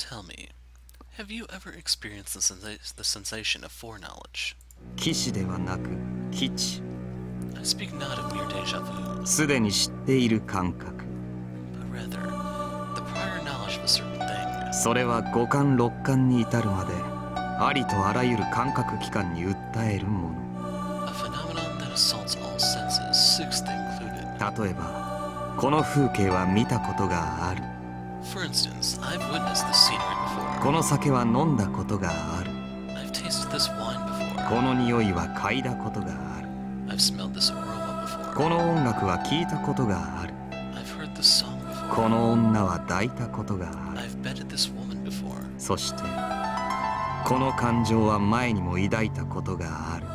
Tell me, have you ever experienced the sensation of foreknowledge? 騎士ではなく基地 I speak not of mere déjà vu, すでに知っている感覚 but rather the prior knowledge of a certain thing. それは五感六感に至るまでありとあらゆる感覚器官に訴えるもの A phenomenon that assaults all senses, sixth included. 例えばこの風景は見たことがある For instance, I've witnessed this scenery before. この酒は飲んだことがある I've tasted this wine before. この匂いは嗅いだことがある I've smelled this aroma before. この音楽は聞いたことがある I've heard this song before. この女は抱いたことがある I've bedded this woman before. そしてこの感情は前にも抱いたことがある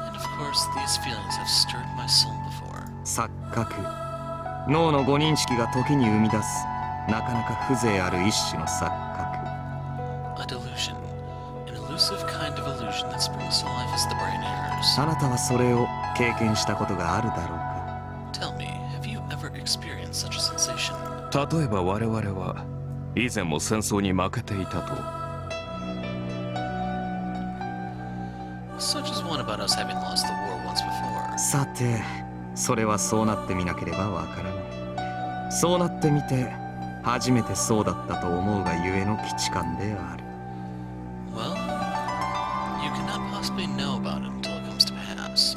And of course, these feelings have stirred my soul before. 錯覚脳の五認識が時に生み出すなかなか風情ある一種の錯覚 A delusion, an elusive kind of illusion that springs to life as the brain errs. あなたはそれを経験したことがあるだろうか Tell me, have you ever experienced such a sensation? 例えば我々は以前も戦争に負けていたと Such as one about us having lost the war once before. さてそれはそうなってみなければわからないそうなってみて初めてそうだったと思うがゆえの基地感である Well, you cannot possibly know about it until it comes to pass.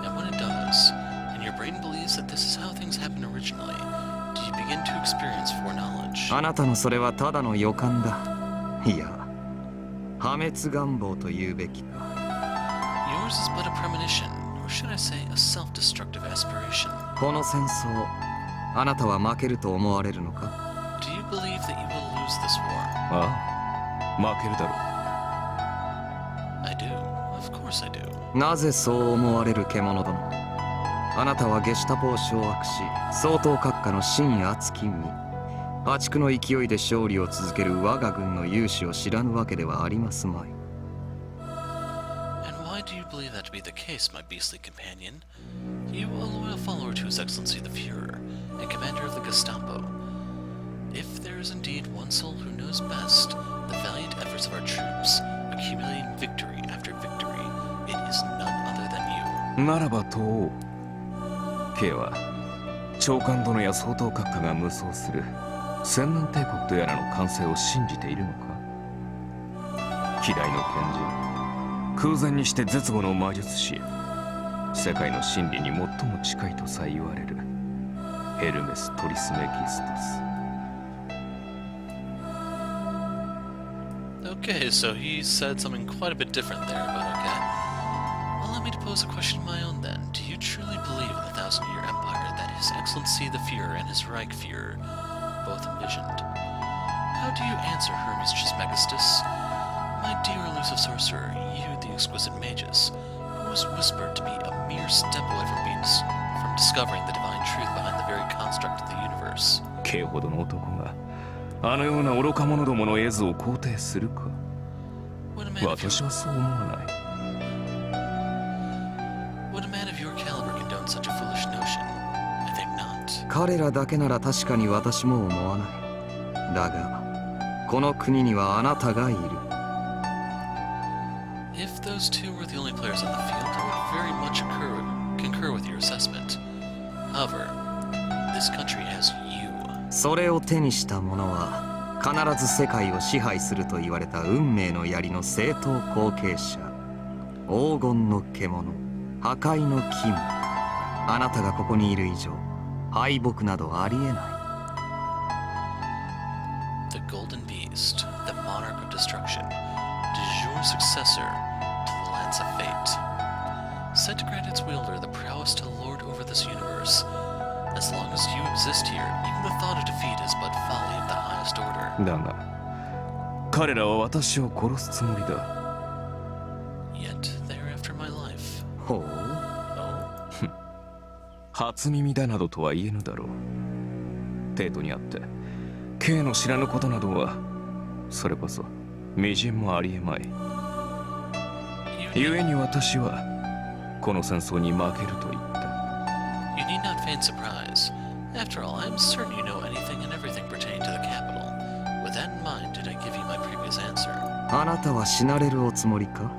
And when it does, and your brain believes that this is how things happened originally, do you begin to experience foreknowledge? あなたのそれはただの予感だいや破滅願望と言うべきか Yours is but a premonition, or should I say a self-destructive aspiration. この戦争あなたは負けると思われるのか Do you believe that you will lose this war? ああ負けるだろう I do. Of course I do. なぜそう思われる獣どもあなたはゲシュタポを掌握し総統閣下の真熱き身破竹の勢いで勝利を続ける我が軍の勇姿を知らぬわけではありますまい And why do you believe that to be the case, my beastly companion? You, a loyal follower to His Excellency the Fuhrer, and commander of the Gestapo. If there is indeed one soul who knows best the valiant efforts of our troops, accumulating victory after victory, it is none other than you. ならばと王 K は長官殿や総統閣下が無双する千年帝国とやらの完成を信じているのか希代の賢人空前にして絶後の魔術師世界の真理に最も近いとさえ言われるヘルメス・トリスメギスタス Okay, so he said something quite a bit different there, but okay. Allow me to pose a question of my own then. Do you truly believe in the thousand-year empire that His Excellency the Fuhrer and his Reichsfuhrer both envisioned? How do you answer Hermes Trismegistus? My dear elusive sorcerer, you the exquisite magus, who was whispered to be a mere step away from discovering the divine truth behind the very construct of the universe. K ほどの男があのような愚か者どもの絵図を肯定するか Would a man of 私はそう思わない would a man of your caliber condone such a foolish notion? I think not. 彼らだけなら確かに私も思わないだがこの国にはあなたがいる If those two were the only players on the field, I would very much concur with your assessment. However, this country has you. それを手にした者は必ず世界を支配すると言われた運命の槍の正統後継者黄金の獣破壊の君あなたがここにいる以上敗北などありえない The Golden Beast, the monarch of destruction, de jure successor to the Lance of Fate. Said to grant its wielder the prowess to lord over this universe. As long as you exist here, even the thought of defeat is but folly of the highest order. だが彼らは私を殺すつもりだ Yet they are after my life. ほう Oh, 初耳だなどとは言えぬだろう帝都にあって K の知らぬことなどはそれこそ微塵もありえまい you 故に私はこの戦争に負けると言った need not feign surprise. After all, I am certain you know anything and everything pertaining to the capital. With that in mind, did I あなたは死なれるおつもりか？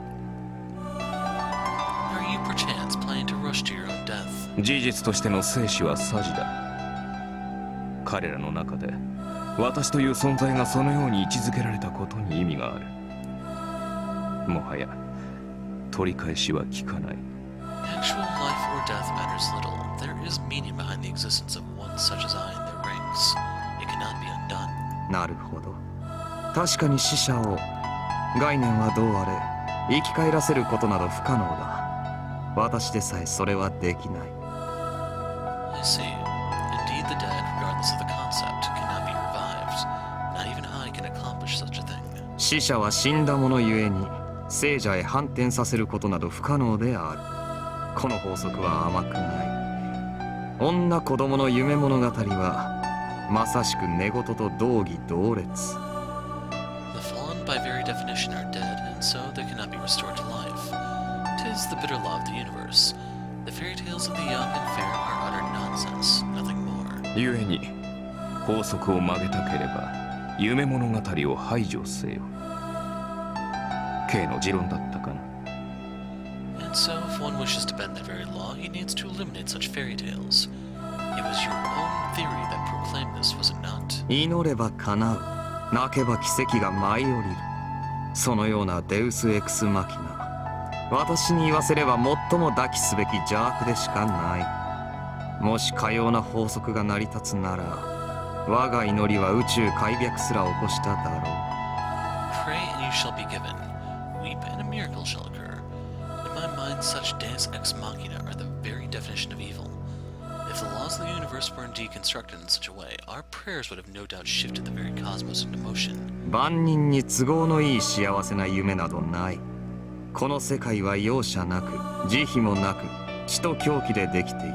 Are you perchance planning to rush to your own death? 事実としての生死はさじだ。彼らの中で私という存在がそのように位置づけられたことに意味がある。もはや取り返しは効かない。 Actual life or death matters little. There is meaning behind the existence of one such as I in their ranks. It cannot be undone. なるほど。確かに死者を、概念はどうあれ生き返らせることなど不可能だ。私でさえそれはできない。 I see. Indeed, the dead, regardless of the concept, cannot be revived. Not even I can accomplish such a thing. 死者は死んだ者ゆえに生者へ反転させることなど不可能である。この法則は甘くない。女子供の夢物語はまさしく寝言と同義同列。 The fallen, by very definition, are dead, and so they cannot be restored to life. 'Tis the bitter law of the universe. The fairy tales of the young and fair are utter nonsense, nothing more. 故に法則を曲げたければ夢物語を排除せよ。K の持論だったかな。 And so, if one wishes to bend that very law, he needs to eliminate such fairy tales. It was your own theory that proclaimed this, was it not? 祈れば叶う、泣けば奇跡が舞い降りる。そのようなデウスエクスマキナ、私に言わせれば最も抱きすべき邪悪でしかない。もしかような法則が成り立つなら、我が祈りは宇宙開闢すら起こしただろう。 Pray and you shall be given. Weep and a miracle shall occur. In my mind, such deus ex machina are the very definition of evil. If the laws of the universe were indeed constructed in such a way, our prayers would have no doubt shifted the very cosmos into motion. 万人に都合のいい幸せな夢などない。この世界は容赦なく慈悲もなく血と狂気でできている。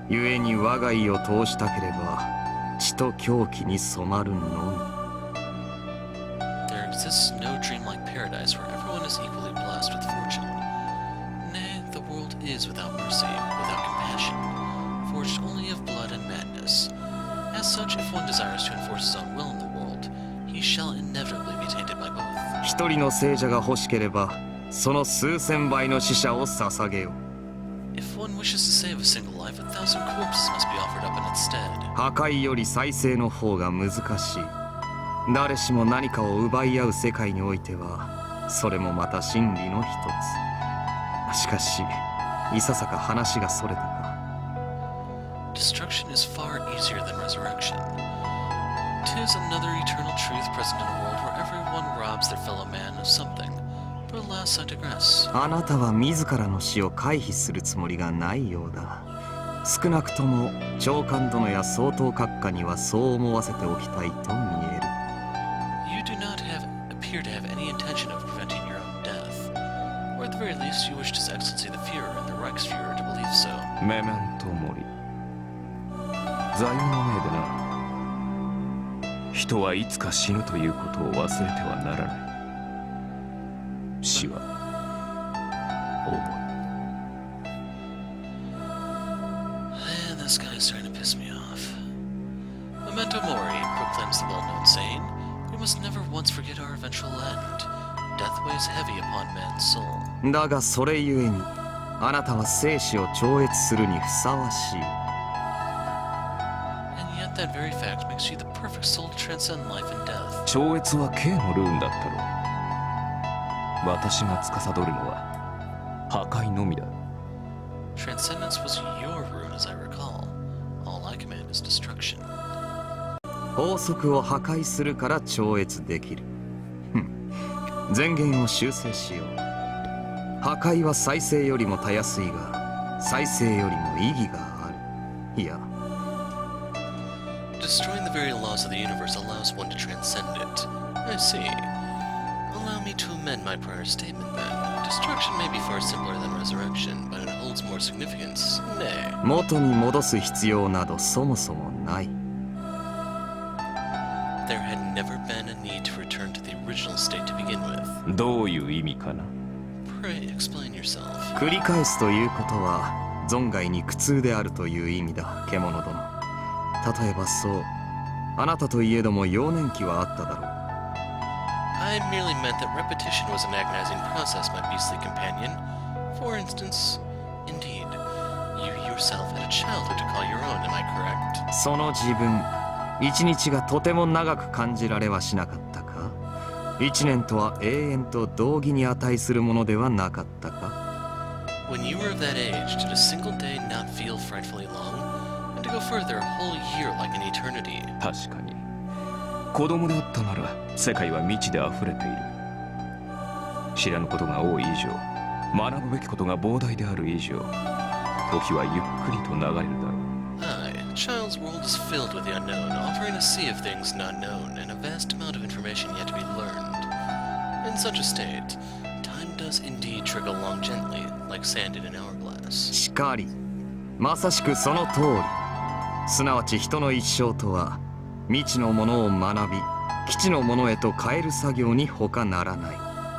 故に我が意を通したければ血と狂気に染まるのみ。 There exists no dreamlike paradise where everyone is equally blessed with fortune. Nay, the world is without mercy, without compassion, forged only of blood and madness. As such, if one desires to enforce his own will in the world, he shall inevitably be tainted by both. 一人の聖者が欲しければその数千倍の死者を捧げよう。 If one wishes to save a single life, 1,000 corpses must be offered up in its stead. 破壊より再生の方が難しい。誰しも何かを奪い合う世界においてはそれもまた真理の一つ。しかしいささか話がそれたか。 Destruction is far easier than resurrection. 'Tis another eternal truth present in a world where everyone robs their fellow man of something. But alas, I digress. あなたは自らの死を回避するつもりがないようだ。少なくとも長官殿や総統閣下にはそう思わせておきたいと見える。 You do not appear to have any intention of preventing your own death. Or at the very least, you wish His Excellency the Führer and the Reichsführer to believe so. メメントモリ。座右の銘でな。人はいつか死ぬということを忘れてはならない。死は重い。 And this guy's starting to piss me off. Memento mori proclaims the well-known saying, we must never once forget our eventual end. Death weighs heavy upon man's soul. だがそれゆえにあなたは生死を超越するにふさわしい。 And yet that very fact makes you the perfect soul to transcend life and death. 超越は K のルーンだったろう。私が司るのは破壊のみだ。 Transcendence was your rune, as I recall. All I command is destruction. 法則を破壊するから超越できる。前言を修正しよう。破壊は再生よりもたやすいが、再生よりも意義がある。いや、 Destroying the very laws of the universe allows one to transcend it. I see. Allow me to amend my prior statement then. Destruction may be far simpler than resurrection, but it holds more significance. Nay. 元に戻す必要などそもそもない。 There had never been a need to return to the original state to begin with. どういう意味かな。 Pray explain yourself. 繰り返すということは存外に苦痛であるという意味だ、獣殿。例えばそう、あなたといえども幼年期はあっただろう。I merely meant that repetition was an agonizing process, my beastly companion. For instance, indeed, you yourself had a childhood to call your own, am I correct? その自分、一日がとても長く感じられはしなかったか？一年とは永遠と同義に値するものではなかったか？ When you were of that age, did a single day not feel frightfully long? And to go further, a whole year like an eternity. 確かに子供であったなら世界は未知で溢れている。知らぬことが多い以上、学ぶべきことが膨大である以上、時はゆっくりと流れるだろう。 Aye, a child's world is filled with the unknown, offering a sea of things not known, and a vast amount of information yet to be learned. In such a state, time does indeed trickle along gently, like sand in an hourglass. しかり、まさしくその通り。すなわち人の一生とは、未知のものを学び、基地のものへと変える作業に他ならない。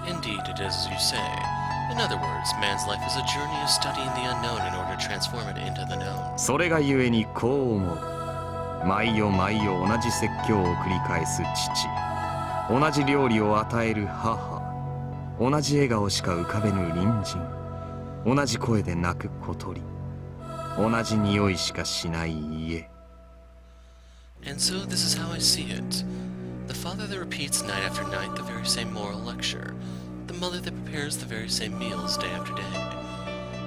Indeed, it is as you say. In other words, man's life is a journey of studying the unknown in order to transform it into the known. それがゆえにこう思う。毎夜毎夜同じ説教を繰り返す父、同じ料理を与える母、同じ笑顔しか浮かべぬ隣人、同じ声で泣く小鳥、同じ匂いしかしない家。 And so this is how I see it. The father that repeats night after night the very same moral lecture. The mother that prepares the very same meals day after day.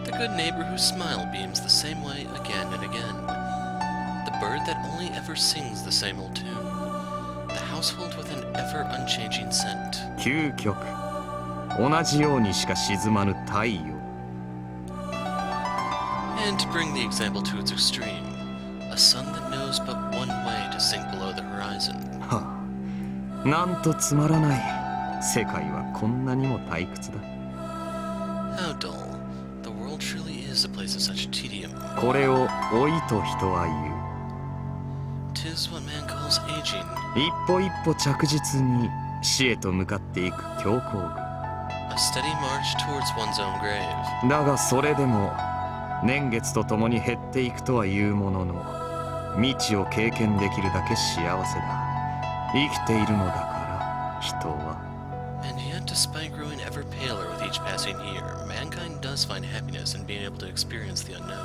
The good neighbor whose smile beams the same way again and again. The bird that only ever sings the same old tune. The household with an ever unchanging scent. 究極、同じようにしか沈まぬ太陽。 And to bring the example to its extreme, a sun that knows but one way to sink below the horizon. はあ、なんとつまらない。世界はこんなにも退屈だ。 How dull. The world truly is a place of such tedium. これを老いと人は言う。 'Tis what man calls aging. 一歩一歩着実に死へと向かっていく強行 A steady march towards one's own grave. 軍。だがそれでも年月とともに減っていくとはいうものの、未知を経験できるだけ幸せだ。生きているのだから人は。 And yet, despite growing ever paler with each passing year, mankind does find happiness in being able to experience the unknown.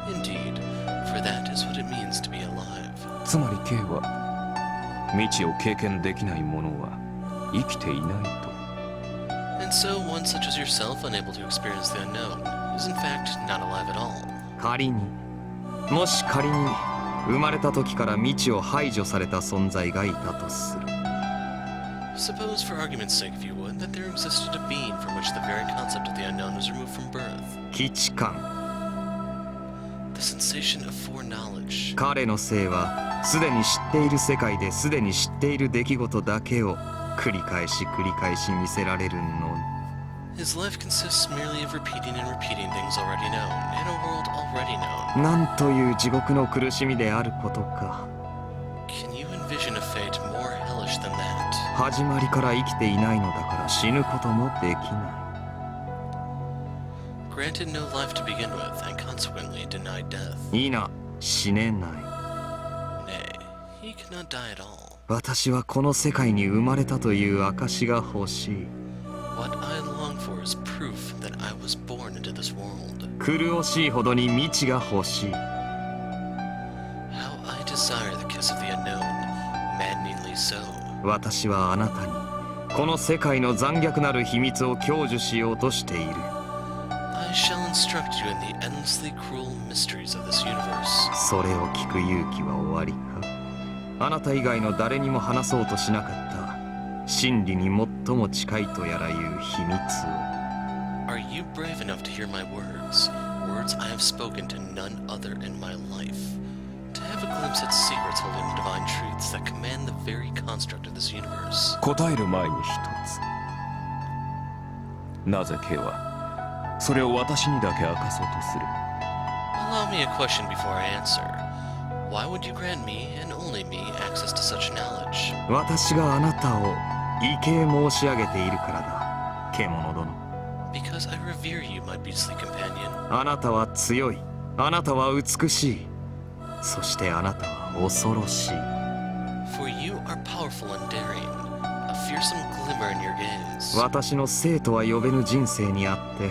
Indeed, for that is what it means to be alive. つまり K は未知を経験できない者は生きていないと。 And so, one such as yourself, unable to experience the unknown, is in fact not alive at all. 仮に、もし仮に生まれた時から未知を排除された存在がいたとする。 Suppose, for argument's sake, if you would, that there existed a being from which the very concept of the unknown was removed from birth. 基地感。 The sensation of foreknowledge. 彼の性はすでに知っている世界ですでに知っている出来事だけを繰り返し繰り返し見せられるのみ。 His life consists merely of repeating and repeating things already known, in a world already known. なんという地獄の苦しみであることか。 Can you envision a fate more hellish than that? 始まりから生きていないのだから死ぬこともできない。 Granted no life to begin with, and consequently denied death. いいな、死ねない。 Nay, he cannot die at all. 私はこの世界に生まれたという証が欲しい。 What I long for is proof that I was born into this world. 苦しいほどに未知が欲しい。 How I desire the kiss of the unknown, maddeningly so. 私はあなたにこの世界の残虐なる秘密を享受しようとしている。 I shall instruct you in the endlessly cruel mysteries of this universe. それを聞く勇気は終わりか。あなた以外の誰にも話そうとしなかった真理に最も近いとやらいう秘密を。 Are you brave enough to hear my words, words I have spoken to none other in my life? To have a glimpse at secrets holding the divine truths that command the very construct of this universe. 答える前に一つ。なぜ K はそれを私にだけ明かそうとする。 Allow me a question before I answer. Why would you grant me, and only me, access to such knowledge? 私があなたを畏敬申し上げているからだ、獣殿。 Because I revere you, my beastly companion. あなたは強い、あなたは美しい、そしてあなたは恐ろしい。 For You are powerful and daring, a fearsome glimmer in your gaze. 私の生とは呼べぬ人生にあって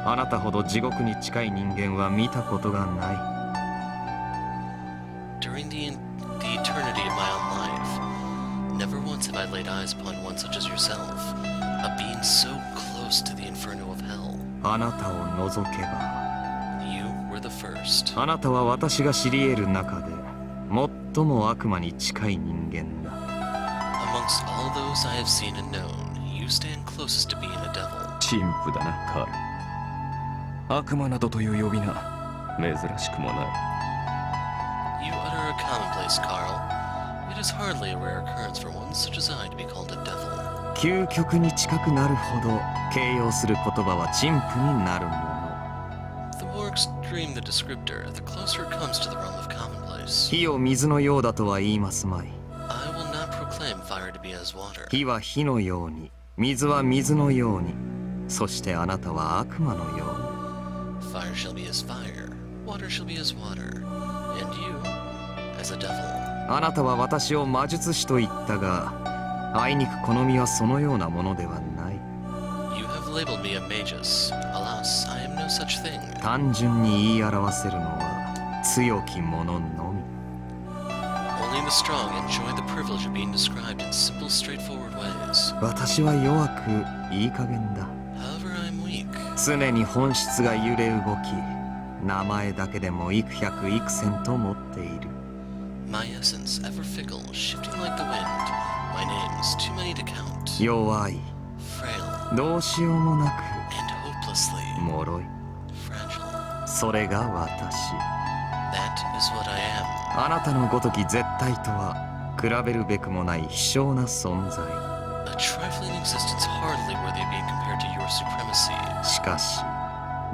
あなたほど地獄に近い人間は見たことがない。 During the eternity of my own life, never once have I laid eyes upon one such as yourself, a being so close to the inferno of hell. あなたを除けば You were the first. あなたは私が知り得る中で最も悪魔に近い人間だ。 Amongst all those I have seen and known, you stand closest to being a devil. 陳腐だな、カール。悪魔などという呼び名、珍しくもない。You utter a commonplace, Carl. It is hardly a rare occurrence for one such as I to be called a devil. 究極に近くなるほど形容する言葉は陳腐になるもの。 The more extreme the descriptor, the closer it comes to the realm of commonplace. 火を水のようだとは言いますまい。 I will not proclaim fire to be as water. 火は火のように、水は水のように、そしてあなたは悪魔のように。 Fire shall be as fire, water shall be as water, and you as a devil. あなたは私を魔術師と言ったが、あいにく好みはそのようなものではない。 You have labeled me a magus. Alas, I am no such thing. 単純に言い表せるのは強き者のみ。 Only the strong enjoy the privilege of being described in simple, straightforward ways. 私は弱くいい加減だ。 However, I am weak. 常に本質が揺れ動き、名前だけでも幾百幾千と持っている。 My essence, ever fickle, shifting like the wind. My names, too many to count. 弱い、 Frail どうしようもな and hopelessly く脆い。 fragile. それが私。 That is what I am. あなたのごとき絶対とは比べるべくもない希少な存在。 A trifling existence hardly worthy of being compared to your supremacy. しかし、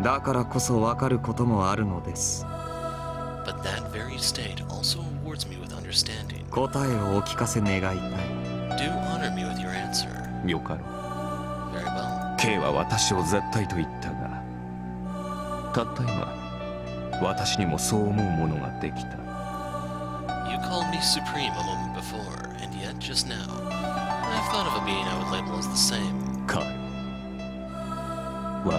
だからこそ分かることもあるのです。 But that very state also awards me with understanding. 答えをお聞かせ願いたい。 Do honor me with your answer. よかろう。 Very well. K は私を絶対と言ったが、たった今、私にもそう思うものができた。 You called me supreme a moment before, and yet just now, I have thought of a being I would label as the same. カール、我が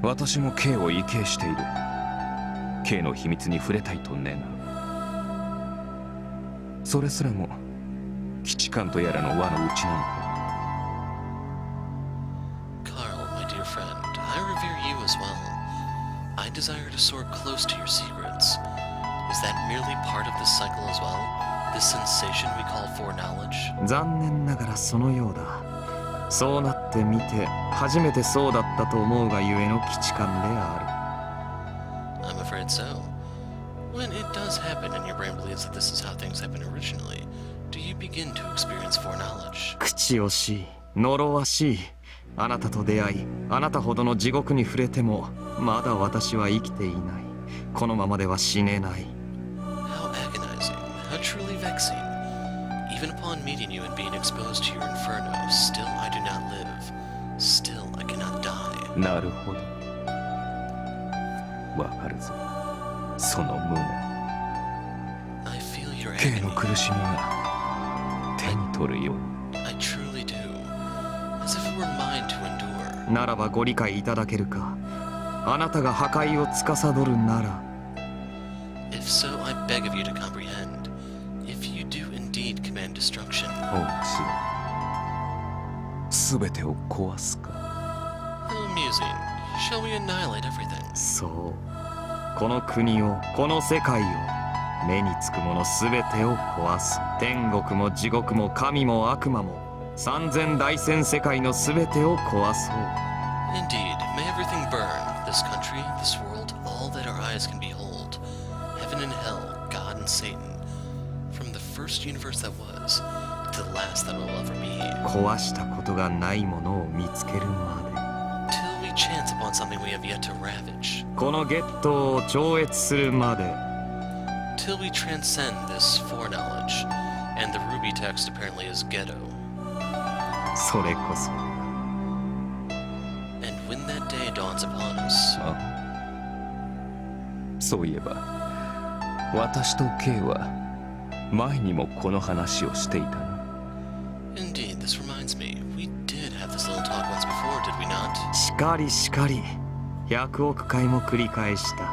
友。私も K を畏敬している。K の秘密に触れたいと願う。それすらも基地官とやらの輪のうちなのか。 Carl, my dear friend, I revere you as well. I desire to soar close to your secrets. Is that merely part of this cycle as well? This sensation we call foreknowledge? 残念ながらそのようだ。そうなってみて初めてそうだったと思うがゆえの基地感であ I'm afraid so. When it does happen and your brain believes that this is how things happened originally, do you begin to experience foreknowledge? る。口惜しい、呪わしい。あなたと出会い、あなたほどの地獄に触れてもまだ私は生きていない。このままでは死ねない。 How agonizing, how truly vexing. Even upon meeting you and being exposed to your inferno, still I do not live. Still I cannot die. なるほど。わかるぞ。その無念。 I feel your K の agony. 苦しみが手に取るように。 I truly do. As if it were mine to endure. ならばご理解いただけるか。あなたが破壊を司るなら。 If so, I beg of you to comprehend. If you do indeed command destruction, おうしすべてを壊すか。 how amusing. Shall we annihilate everything? そう。この国を、この世界を、目につくものすべてを壊す。天国も地獄も神も悪魔も、三千大千世界のすべてを壊そう。 Indeed, may everything burn. This country, this world, all that our eyes can behold. Heaven and hell, God and Satan. From the first universe that was, to the last that will ever be. 壊したことがないものを見つけるまで。 Till we chance upon something we have yet to ravage. このゲットを超越するまで。 Till we transcend this foreknowledge. And the ruby text apparently is ghetto. それこそ。 And when that day dawns upon us, そういえば私と K は前にもこの話をしていたな。 Indeed, this reminds me. We did have this little talk once before, did we not? しかりしかり、100億回も繰り返した。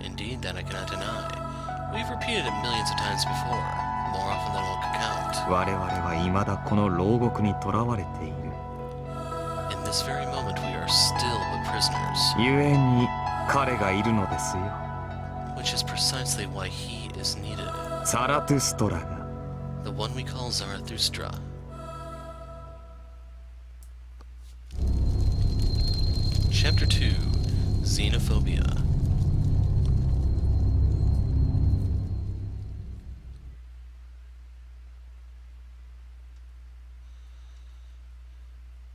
Indeed, that I cannot deny. We've repeated it millions of times before, more often than one could count. 我々は未だこの牢獄に囚われている。 In this very moment, we are still but prisoners, 故に彼がいるのですよ。 which is precisely why he is needed. ザラトゥストラが。 The one we call Zarathustra. Chapter 2, Xenophobia.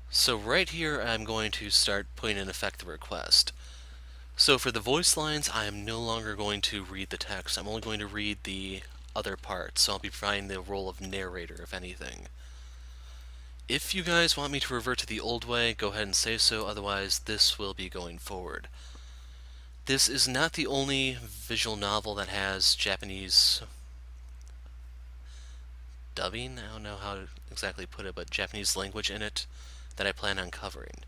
So right here, I'm going to start putting in effect the request. So for the voice lines, I am no longer going to read the text. I'm only going to read the other parts, so I'll be providing the role of narrator, if anything. If you guys want me to revert to the old way, go ahead and say so, otherwise this will be going forward. This is not the only visual novel that has Japanese dubbing, I don't know how to exactly put it, but Japanese language in it that I plan on covering.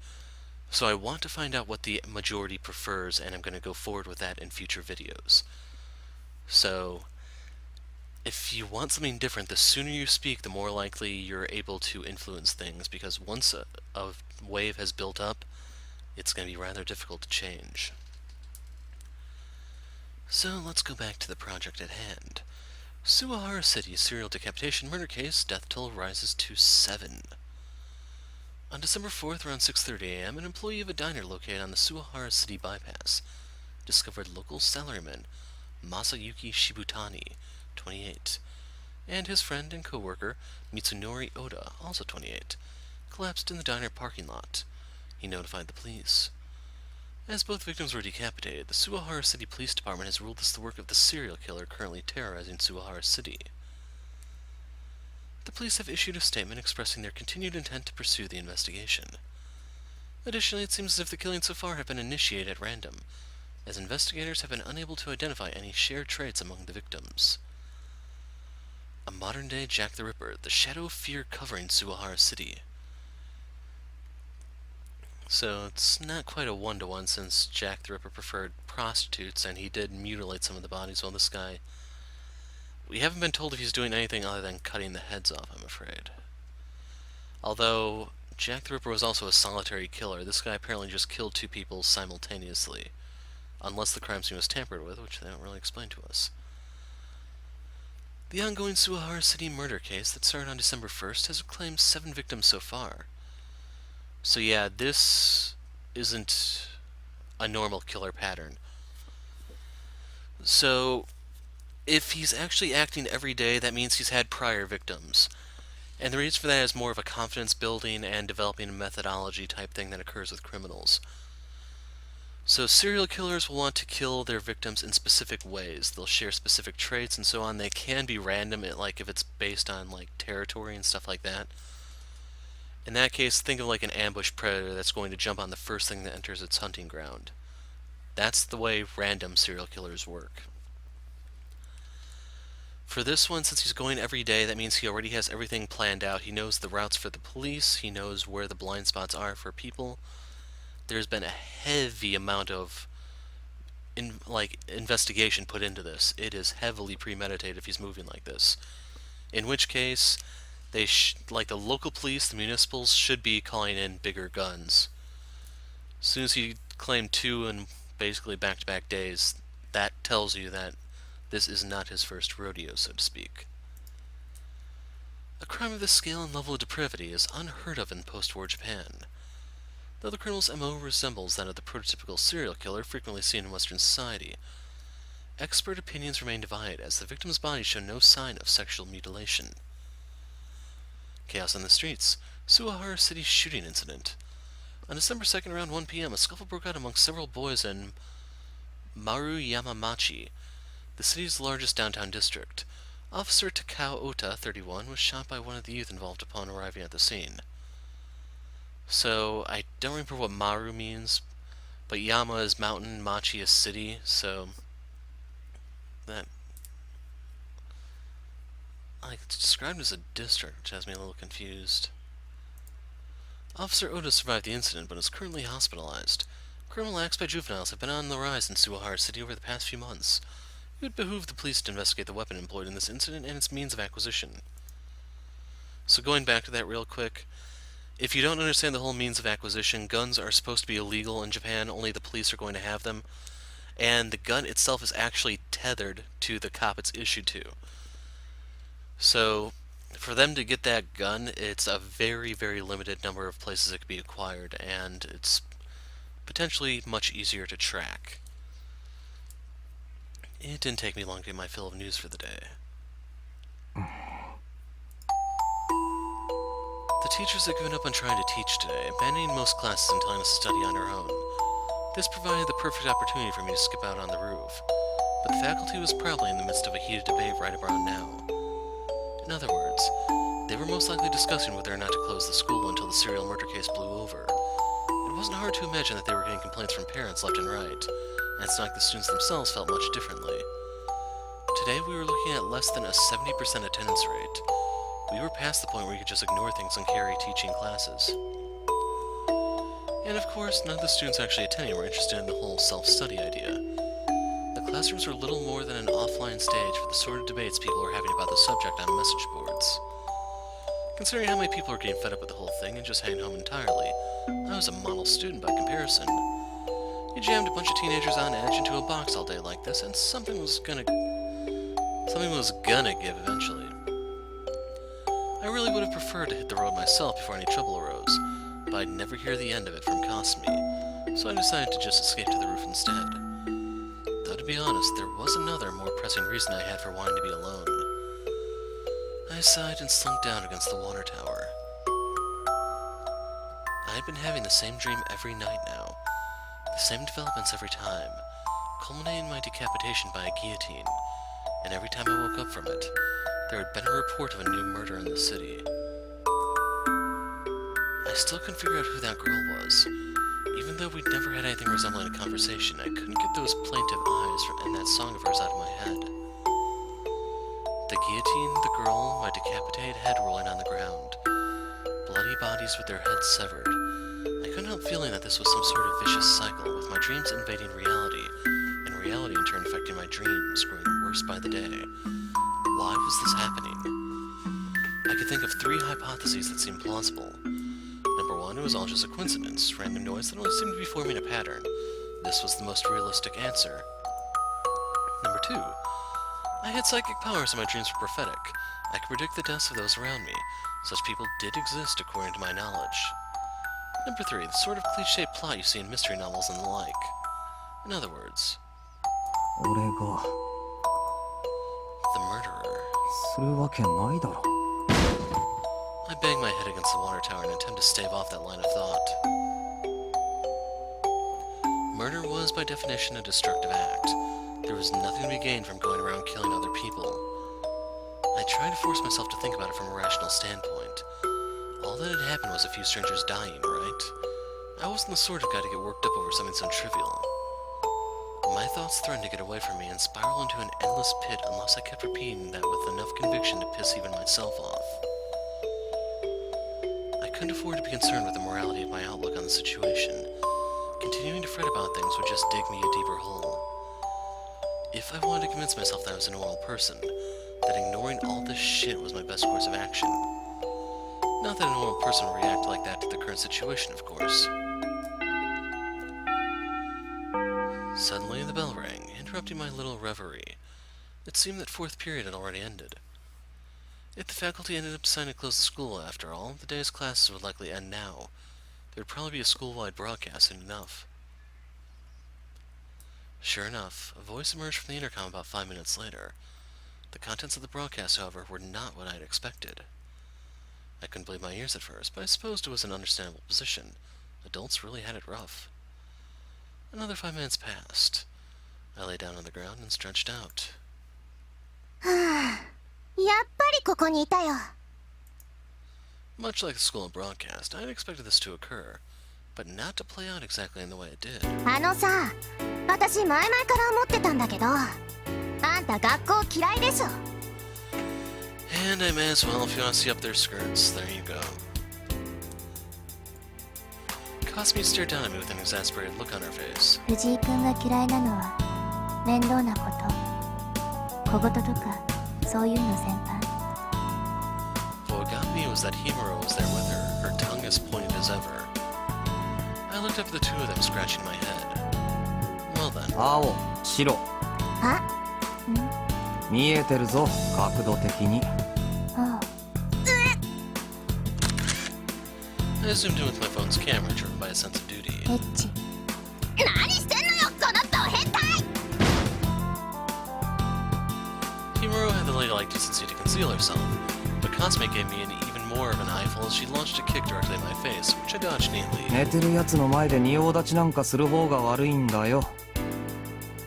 So I want to find out what the majority prefers, and I'm going to go forward with that in future videos. So if you want something different, the sooner you speak, the more likely you're able to influence things, because once a wave has built up, it's going to be rather difficult to change. So let's go back to the project at hand. Suwahara City serial decapitation murder case, death toll rises to 7. On December 4th, around 6:30 a.m., an employee of a diner located on the Suwahara City bypass discovered local salaryman Masayuki Shibutani, 28, and his friend and co-worker Mitsunori Oda, also 28, collapsed in the diner parking lot. He notified the police. As both victims were decapitated, the Suwahara City Police Department has ruled this the work of the serial killer currently terrorizing Suwahara City. The police have issued a statement expressing their continued intent to pursue the investigation. Additionally, it seems as if the killings so far have been initiated at random, as investigators have been unable to identify any shared traits among the victims. A modern-day Jack the Ripper, the shadow of fear covering Suwahara City. So it's not quite a one-to-one, since Jack the Ripper preferred prostitutes, and he did mutilate some of the bodies, while this guy, we haven't been told if he's doing anything other than cutting the heads off, I'm afraid. Although Jack the Ripper was also a solitary killer, this guy apparently just killed 2 people simultaneously, unless the crime scene was tampered with, which they don't really explain to us. The ongoing Suwahara City murder case that started on December 1st has claimed 7 victims so far. So yeah, this isn't a normal killer pattern. So if he's actually acting every day, that means he's had prior victims. And the reason for that is more of a confidence building and developing a methodology type thing that occurs with criminals. So serial killers will want to kill their victims in specific ways. They'll share specific traits and so on. They can be random, like if it's based on like territory and stuff like that. In that case, think of like an ambush predator that's going to jump on the first thing that enters its hunting ground. That's the way random serial killers work. For this one, since he's going every day, that means he already has everything planned out. He knows the routes for the police, he knows where the blind spots are for people. There's been a heavy amount of investigation put into this. It is heavily premeditated if he's moving like this. In which case, they like the local police, the municipals, should be calling in bigger guns. As soon as he claimed 2 in basically back-to-back days, that tells you that this is not his first rodeo, so to speak. A crime of this scale and level of depravity is unheard of in post-war Japan. Though the criminal's MO resembles that of the prototypical serial killer frequently seen in Western society, expert opinions remain divided, as the victim's bodies show no sign of sexual mutilation. Chaos on the streets. Suwahara City shooting incident. On December 2nd, around 1 p.m., a scuffle broke out among several boys in Maruyamamachi, the city's largest downtown district. Officer Takao Ota, 31, was shot by one of the youth involved upon arriving at the scene. So, I don't remember what Maru means, but Yama is mountain, Machi is city, so that Like, it's described as a district, which has me a little confused. Officer Oda survived the incident, but is currently hospitalized. Criminal acts by juveniles have been on the rise in Suwahara City over the past few months. It would behoove the police to investigate the weapon employed in this incident and its means of acquisition. So going back to that real quick, if you don't understand the whole means of acquisition, guns are supposed to be illegal in Japan, only the police are going to have them, and the gun itself is actually tethered to the cop it's issued to. So, for them to get that gun, it's a very, very limited number of places it could be acquired, and it's potentially much easier to track. It didn't take me long to get my fill of news for the day. The teachers had given up on trying to teach today, abandoning most classes and telling us to study on our own. This provided the perfect opportunity for me to skip out on the roof, but the faculty was probably in the midst of a heated debate right around now. In other words, they were most likely discussing whether or not to close the school until the serial murder case blew over. It wasn't hard to imagine that they were getting complaints from parents left and right, and it's not like the students themselves felt much differently. Today we were looking at less than a 70% attendance rate. We were past the point where you could just ignore things and carry teaching classes. And of course, none of the students actually attending were interested in the whole self-study idea. The classrooms were little more than an offline stage for the sort of debates people were having about the subject on message boards. Considering how many people were getting fed up with the whole thing and just heading home entirely, I was a model student by comparison. You jammed a bunch of teenagers on edge into a box all day like this, and something was gonna give eventually. I really would have preferred to hit the road myself before any trouble arose, but I'd never hear the end of it from Kasumi, so I decided to just escape to the roof instead. Though to be honest, there was another, more pressing reason I had for wanting to be alone. I sighed and slunk down against the water tower. I had been having the same dream every night now, the same developments every time, culminating in my decapitation by a guillotine, and every time I woke up from it, there had been a report of a new murder in the city. I still couldn't figure out who that girl was. Even though we'd never had anything resembling a conversation, I couldn't get those plaintive eyes and that song of hers out of my head. The guillotine, the girl, my decapitated head rolling on the ground. Bloody bodies with their heads severed. I couldn't help feeling that this was some sort of vicious cycle, with my dreams invading reality, and reality in turn affecting my dreams, growing worse by the day. Why was this happening? I could think of 3 hypotheses that seemed plausible. Number 1, it was all just a coincidence, random noise that only seemed to be forming a pattern. This was the most realistic answer. Number 2, I had psychic powers and my dreams were prophetic. I could predict the deaths of those around me. Such people did exist according to my knowledge. Number 3, the sort of cliché plot you see in mystery novels and the like. In other words, the murderer. I banged my head against the water tower in an attempt to stave off that line of thought. Murder was, by definition, a destructive act. There was nothing to be gained from going around killing other people. I tried to force myself to think about it from a rational standpoint. All that had happened was a few strangers dying, right? I wasn't the sort of guy to get worked up over something so trivial. My thoughts threatened to get away from me and spiral into an endless pit unless I kept repeating that with enough conviction to piss even myself off. I couldn't afford to be concerned with the morality of my outlook on the situation. Continuing to fret about things would just dig me a deeper hole. If I wanted to convince myself that I was a normal person, that ignoring all this shit was my best course of action. Not that a normal person would react like that to the current situation, of course. Suddenly the bell rang, interrupting my little reverie. It seemed that 4th period had already ended. If the faculty ended up deciding to close the school after all, the day's classes would likely end now. There would probably be a school-wide broadcast soon enough. Sure enough, a voice emerged from the intercom about 5 minutes later. The contents of the broadcast, however, were not what I had expected. I couldn't believe my ears at first, but I supposed it was an understandable position. Adults really had it rough. Another 5 minutes passed. I lay down on the ground and stretched out. やっぱりここにいたよ。 Much like the school broadcast, I had expected this to occur, but not to play out exactly in the way it did. あのさ、私前々から思ってたんだけど、あんた学校嫌いでしょ。And I may as well if you want to see up their skirts. There you go. Kasumi stared down at me with an exasperated look on her face. 藤井君が嫌いなのは面倒なこと小言とかそういうの全般。 What got me was that Himuro was there with her, her tongue as pointed as ever. I looked up at the two of them scratching my head. Well then, 青白あ、見えてるぞ角度的に。おう。 I zoomed in with my phone's camera, driven by a sense of duty. エッチ。何してんのよこのド変態。 Himuro had the ladylike decency to conceal herself, but Kasumi gave me an even more of an eyeful as she launched a kick directly at my face, which I dodged neatly. 寝てるやつの前で仁王立ちなんかする方が悪いんだよ。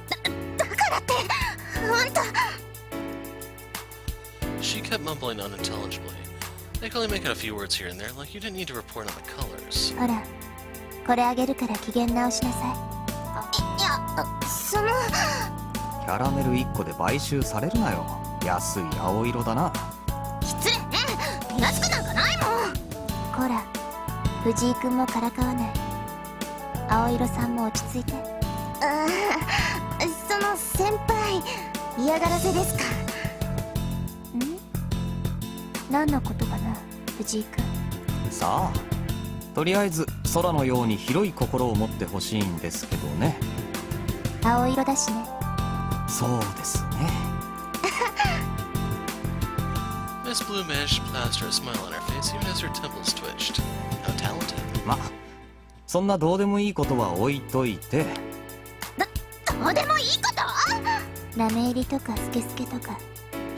だからってあんた。 She kept mumbling unintelligibly. I could only make out a few words here and there, like you didn't need to report on the colors. ほらこれあげるから機嫌直しなさい。いやその。キャラメル1個で買収されるなよ。安い青色だな。失礼ね。安くなんかないもん。こら藤井君もからかわない。青色さんも落ち着いて。その先輩嫌がらせですか。何のことかな藤井君。さあとりあえず空のように広い心を持ってほしいんですけどね。青色だしね。そうですね。Miss Blue managed to plaster a smile on her face even as her temples twitched. How talented. まそんなどうでもいいことは置いといて。どうでもいいこと？ラメ入りとかスケスケとか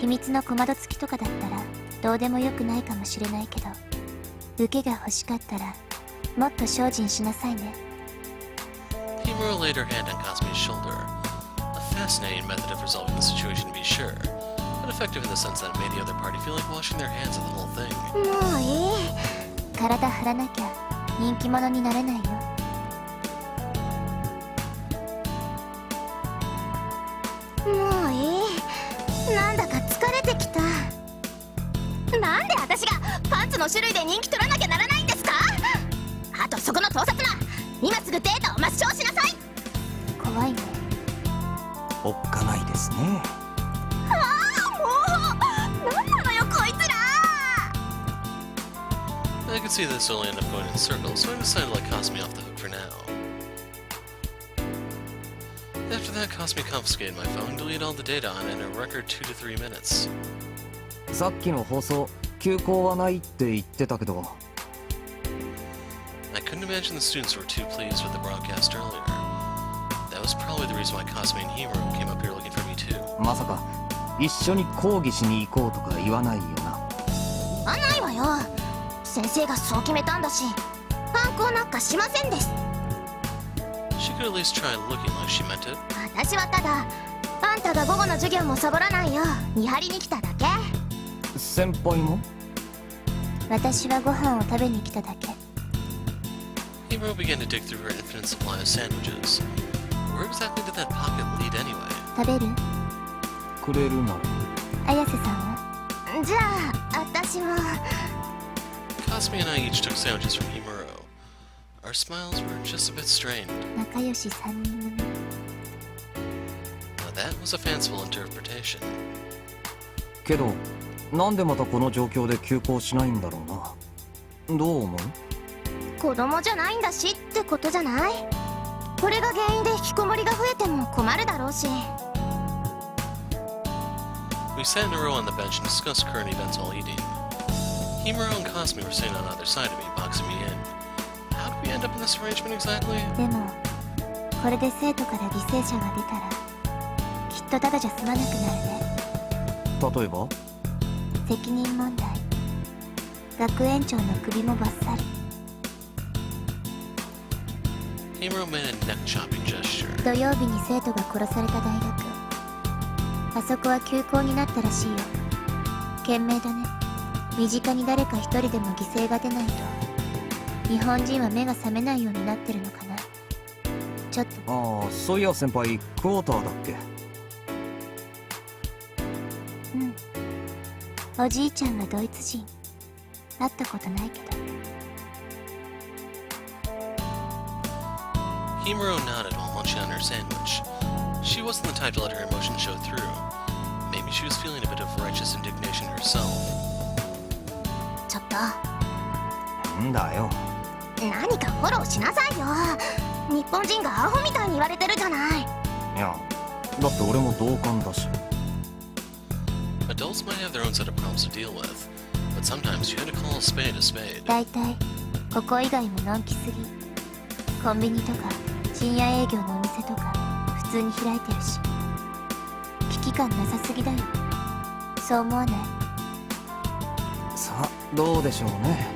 秘密の小窓付きとかだったらどうでもよくないかもしれないけど、受けが欲しかったらもっと精進しなさいね。 Himuro laid her hand on Kasumi's shoulder. A fascinating method of resolving the situation, to be sure, but effective in the sense that it made the other party feel like washing their hands of the whole thing. もういい。体張らなきゃ人気者になれないよ。もういい。なんだか疲れてきた。なんで私がパンツの種類で人気取らなきゃならないんですか。あとそこの盗撮魔、今すぐデータを抹消しなさい。怖いね。おっかないですね。もうなんなのよこいつら。 I could see this only end up going in circles, so I decided to let Kasumi off the hook for now. After that, Kasumi confiscated my phone and deleted all the data on it in a record 2 to 3 minutes. さっきの放送休校はないって言ってたけど。 I couldn't imagine the students were too pleased with the broadcast earlier. That was probably the reason why Kasumi and Himuro came up here looking for me too. まさか一緒に講義しに行こうとか言わないよな。あ、ないわよ。先生がそう決めたんだし、反抗なんかしませんです。 She could at least try looking like she meant it. 私はただあんたが午後の授業もサボらないよう見張りに来ただけ。先輩も？私はご飯を食べに来ただけ。 Himuro began to dig through her infinite supply of sandwiches. Where exactly did that pocket lead anyway? 食べる？くれるなら。綾瀬さんは？じゃあ私も。 Kasumi and I each took sandwiches from Himuro. Our smiles were just a bit strained. 仲良し3人組。 Now that was a fanciful interpretation. けどなんでまたこの状況で休校しないんだろうな。どう思う？子供じゃないんだしってことじゃない？これが原因で引きこもりが増えても困るだろうし。 We sat in a row on the bench and discussed current events while eating. Himuro and Kasumi were sitting on either side of me, boxing me in. How did we end up in this arrangement exactly? でもこれで生徒から犠牲者が出たらきっとただじゃ済まなくなるね。例えば？責任問題、学園長の首もバッサリ。 Himuro made a neck-chopping gesture. 土曜日に生徒が殺された大学、あそこは休校になったらしいよ。懸命だね。身近に誰か一人でも犠牲が出ないと日本人は目が覚めないようになってるのかな。ちょっと。ああ、そういや先輩クォーターだっけ？うん。おじいちゃんがドイツ人。会ったことないけど。Himuro nodded while munching on her sandwich. She wasn't the type to let her emotions show through. Maybe she was feeling a bit of righteous indignation herself. ちょっとなんだよ。何かフォローしなさいよ。日本人がアホみたいに言われてるじゃない。いや、だって俺も同感だし。 Adults might have their own set of problems to deal with, but sometimes you had to call a spade a spade. だいたいここ以外ものんきすぎ。コンビニとか深夜営業のお店とか普通に開いてるし、危機感なさすぎだよ。そう思わない？さあ、どうでしょうね。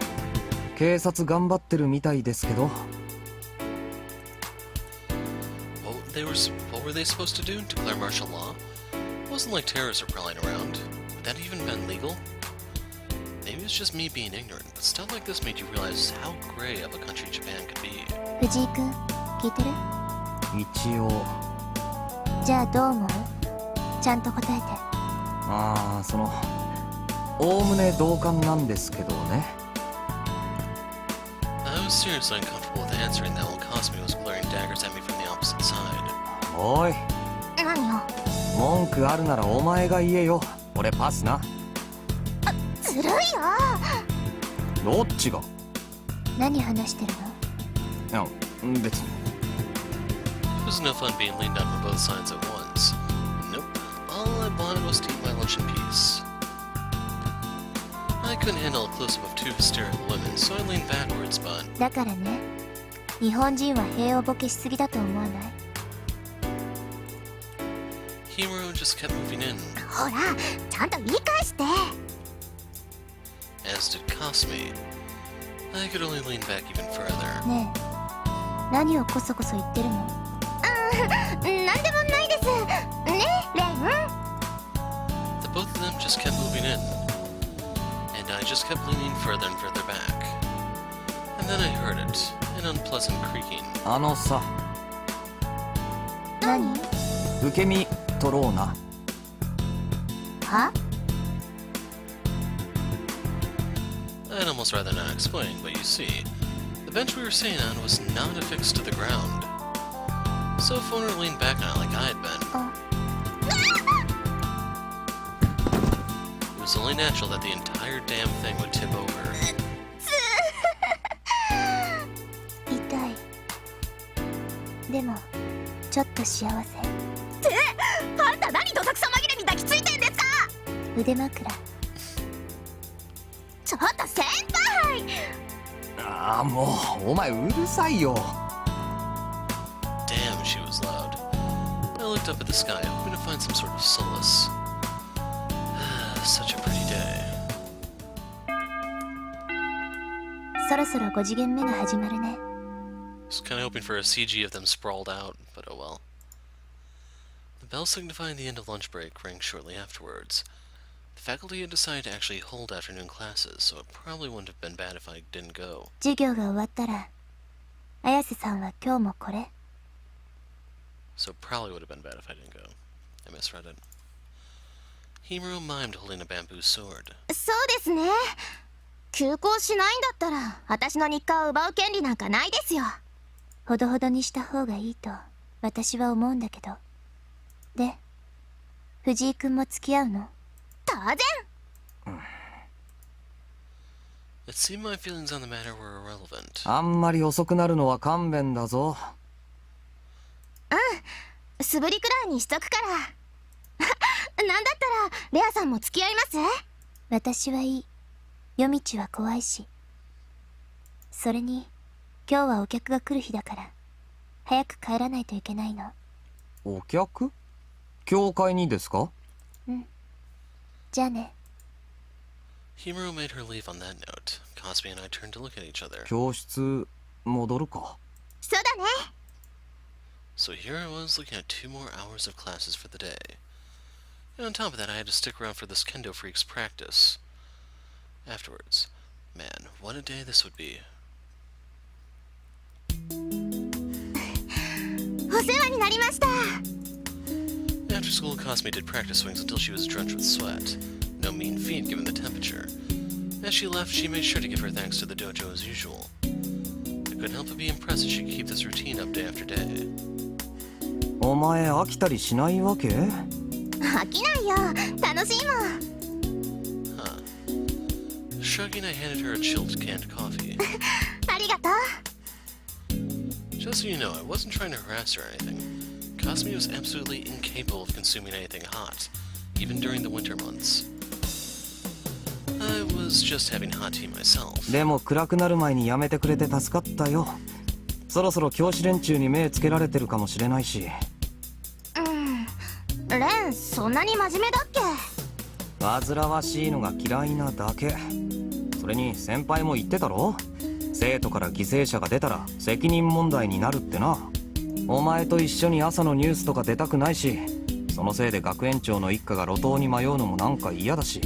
警察頑張ってるみたいですけど。What were they supposed to do? Declare martial law? It wasn't like terrorists are prowling around. Would that even been legal? Maybe it's just me being ignorant, but stuff like this made you realize how gray of a country Japan could be. 藤井君、聞いてる？一応。じゃあどう思う？ちゃんと答えて。まあ、おおむね同感なんですけどね。I was seriously uncomfortable with answering that while Cosme was glaring daggers at me from the opposite side. おい、何よ。文句あるならお前が言えよ。俺パスな。ずるいよ。どっちが？何話してるの？いや、別に。It was no fun being leaned on from both sides at once. Nope. All I wanted was to eat my lunch in peace. I couldn't handle a close-up of two hysterical women, so I leaned backwards, but... だからね、日本人は平和ボケしすぎだと思わない？ Himuro just kept moving in, ほら、ちゃんと言い返して。 as did Cosme. I could only lean back even further. ねえ、何をこそこそ言ってるの？なんでもないです。ね、レイン。 The both of them just kept moving in, and I just kept leaning further and further back. And then I heard it, an unpleasant creaking. さ、何？受け身取ろうな。は？ I'd almost rather not explain, but you see, the bench we were sitting on was not affixed to the ground. So if owner leaned back on it like I had been, it was only natural that the entire damn thing would tip over. 痛い。でも、ちょっと幸せ。あんた何どさくさ紛れに抱きついてんですか？腕枕。ちょっと先輩！ああ、もう、お前うるさいよ。Damn, she was loud. I looked up at the sky, hoping to find some sort of solace. Such a pretty day. そろそろ5次元目が始まるね。Was kind of hoping for a CG of them sprawled out, but oh well. The bell signifying the end of lunch break rang shortly afterwards. The faculty had decided to actually hold afternoon classes, so it probably wouldn't have been bad if I didn't go. 授業が終わったら、綾瀬さんは今日もこれ。So it probably would have been bad if I didn't go. I misread it. Himuro mimed holding a bamboo sword. そうですね。休校しないんだったら、私の日課を奪う権利なんかないですよ。ほどほどにした方がいいと、私は思うんだけど。で、藤井君も付き合うの？当然。It seemed my feelings on the matter were irrelevant. あんまり遅くなるのは勘弁だぞ。素振りくらいにしとくから。なんだったら、レアさんも付き合います？私はいい。夜道は怖いし。それに、今日はお客が来る日だから、早く帰らないといけないの。お客？教会にですか？うん。じゃあね。Himuro made her leave on that note. Cosme and I turned to look at each other. 教室戻るか。そうだね。So here I was looking at 2 more hours of classes for the day. And on top of that, I had to stick around for this kendo freak's practice. Afterwards, man, what a day this would be. お世話になりました。After school, Cosme did practice swings until she was drenched with sweat. No mean feat given the temperature. As she left, she made sure to give her thanks to the dojo as usual. I couldn't help but be impressed that she could keep this routine up day after day. お前飽きたりしないわけ？飽きないよ。楽しいもん。Huh. Shrugging, I handed her a chilled canned coffee. ありがとう。 Just so you know, I wasn't trying to harass her or anything. Kasumi was absolutely incapable of consuming anything hot, even during the winter months. I was just having hot tea myself. でも暗くなる前にやめてくれて助かったよ。そろそろ教師連中に目つけられてるかもしれないし。レン、そんなに真面目だっけ？煩わしいのが嫌いなだけ。それに先輩も言ってたろ？生徒から犠牲者が出たら責任問題になるってな。お前と一緒に朝のニュースとか出たくないし、そのせいで学園長の一家が路頭に迷うのもなんか嫌だし。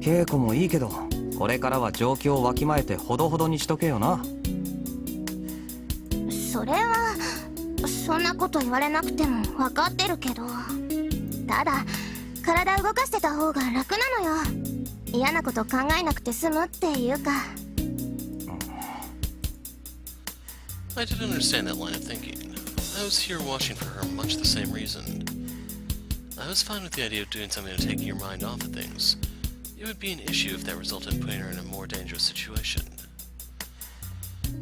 稽古もいいけど、これからは状況をわきまえてほどほどにしとけよな。それはそんなこと言われなくても分かってるけど、ただ体動かしてた方が楽なのよ。嫌なこと考えなくて済むっていうか。I didn't understand that line of thinking. I was here watching for her much the same reason. I was fine with the idea of doing something to take your mind off of things. It would be an issue if that resulted in putting her in a more dangerous situation.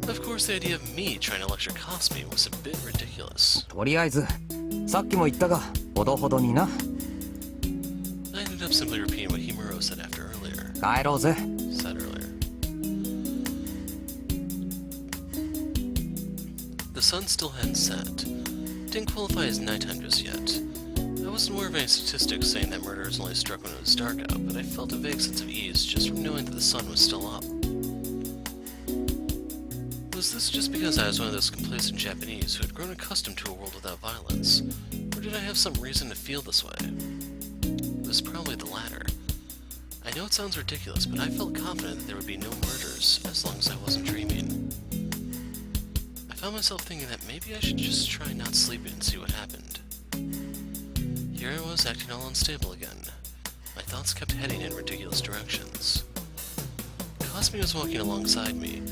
Of course, the idea of me trying to lecture Kasumi was a bit ridiculous. とりあえず、さっきも言ったが、ほどほどにな。I ended up simply repeating what Himuro said after earlier. 帰ろうぜ。Said earlier. The sun still hadn't set. Didn't qualify as nighttime just yet. I wasn't aware of any statistics saying that murderers only struck when it was dark out, but I felt a vague sense of ease just from knowing that the sun was still up. Was this just because I was one of those complacent Japanese who had grown accustomed to a world without violence, or did I have some reason to feel this way? It was probably the latter. I know it sounds ridiculous, but I felt confident that there would be no murders as long as I wasn't dreaming. I found myself thinking that maybe I should just try not sleeping and see what happened. Here I was acting all unstable again. My thoughts kept heading in ridiculous directions. Kasumi was walking alongside me.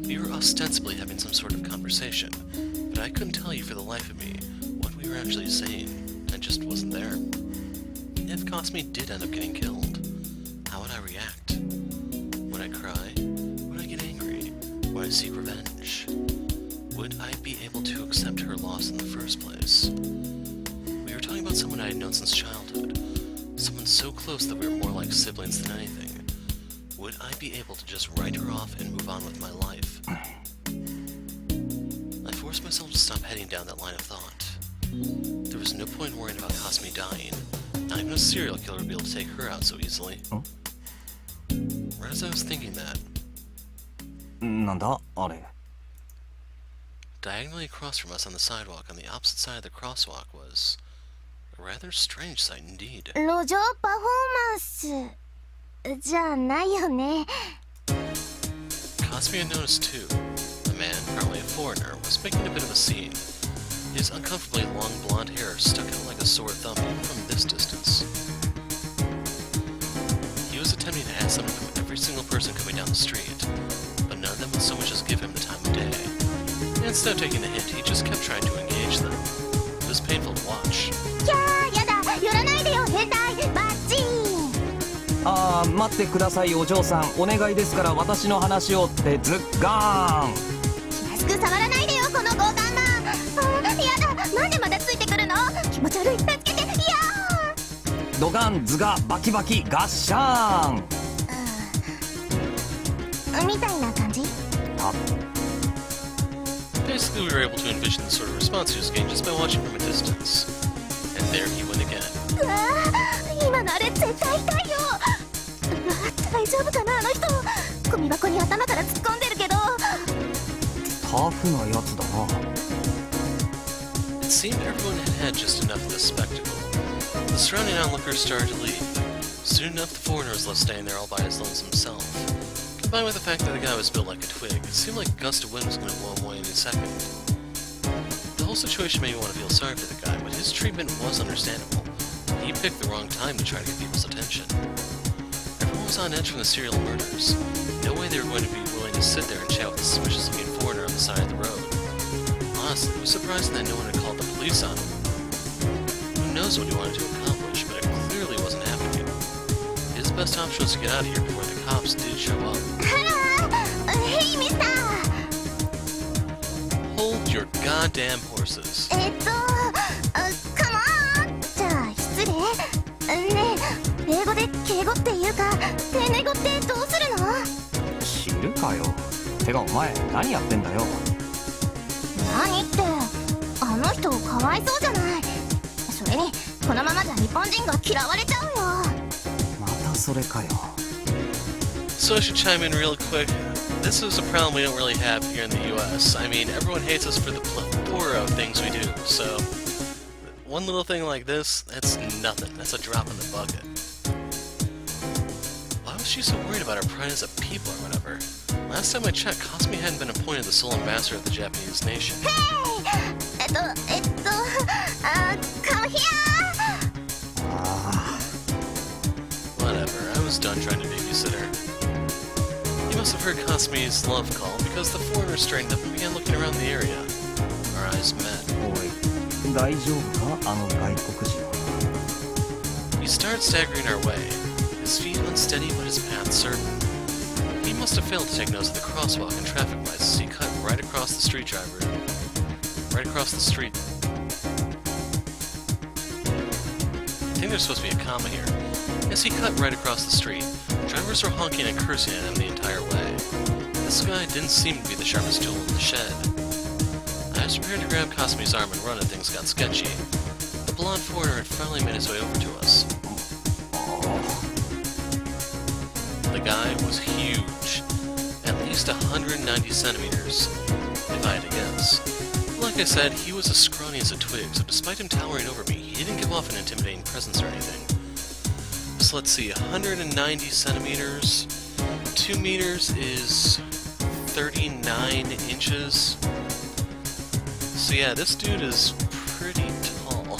We were ostensibly having some sort of conversation, but I couldn't tell you for the life of me what we were actually saying. I just wasn't there. If Kasumi did end up getting killed, how would I react? Would I cry? Would I get angry? Would I seek revenge? Would I be able to accept her loss in the first place? We were talking about someone I had known since childhood, someone so close that we were more like siblings than anything. Would I be able to just write her off and move on with my life? I forced myself to stop heading down that line of thought. There was no point worrying about Kasumi dying. Not even a serial killer would be able to take her out so easily. Huh? Right as I was thinking that, なんだあれ。 diagonally across from us on the sidewalk on the opposite side of the crosswalk was a rather strange sight indeed. 路上パフォーマンスじゃないよね。 Kasumi had noticed too. A man, probably a foreigner, was making a bit of a scene. His uncomfortably long blonde hair stuck out like a sore thumb even from this distance. He was attempting to ask something from every single person coming down the street, but none of them would so much as give him the time of day. And instead of taking the hint, he just kept trying to engage them. It was painful to watch. キャーやだ寄らないでよ変態バッチン。あー待ってくださいお嬢さんお願いですから私の話をってズッガーン。気まずく触らないでよこの強姦魔。やだなんでまだついてくるの。気持ち悪い助けていやー。ドガンズガバキバキガッシャーン。みたいな感じ。あ Basically, we were able to envision the sort of response he was getting just by watching from a distance. And there he went again. うわー今のあれ絶対痛いよ。うわ大丈夫かなあの人。ゴミ箱に頭から突っ込んでるけど。タフなやつだな。 It seemed everyone had had just enough of this spectacle. The surrounding onlookers started to leave. Soon enough, the foreigner was left standing there all by his lonesome self. Combined with the fact that the guy was built like a twig, it seemed like a gust of wind was going to blow him away any second. The whole situation made me want to feel sorry for the guy, but his treatment was understandable. He picked the wrong time to try to get people's attention. was on edge from the serial murders. No way they were going to be willing to sit there and chat with a suspicious-looking foreigner on the side of the road. Honestly, it was surprising that no one had called the police on him. Who knows what he wanted to accomplish, but it clearly wasn't happening. His best option was to get out of here before the cops did show up. Hey, mister! Hold your goddamn horses. Come on! じゃあ、失礼。ねえ、英語で敬語っていうか、丁寧語ってどうするの？知るかよ。てかお前何やってんだよ。何って、あの人かわいそうじゃない。それに、このままじゃ日本人が嫌われちゃうよ。またそれかよ。So I should chime in real quick. This is a problem we don't really have here in the US. I mean, everyone hates us for the plethora of things we do, so one little thing like this, that's nothing. That's a drop in the bucket. Why was she so worried about our pride as a people or whatever? Last time I checked, Cosme hadn't been appointed the sole ambassador of the Japanese nation. Hey! Come here! Whatever, I was done trying to babysit her. He must have heard Cosme's love call because the foreigner straightened up and began looking around the area. Our eyes met. おい、大丈夫かあの外国人。He started staggering our way, his feet unsteady but his path certain. He must have failed to take notice of the crosswalk and traffic lights as he cut right across the street driver. Right across the street. I think there's supposed to be a comma here. As he cut right across the street, drivers were honking and cursing at him the entire way. This guy didn't seem to be the sharpest tool in the shed. I was prepared to grab Cosme's arm and run and things got sketchy. The blonde foreigner had finally made his way over to us. The guy was huge. At least 190 centimeters, if I had to guess. Like I said, he was as scrawny as a twig, so despite him towering over me, he didn't give off an intimidating presence or anything. So let's see, 190 centimeters, 2 meters is 39 inches. So yeah, this dude is pretty tall.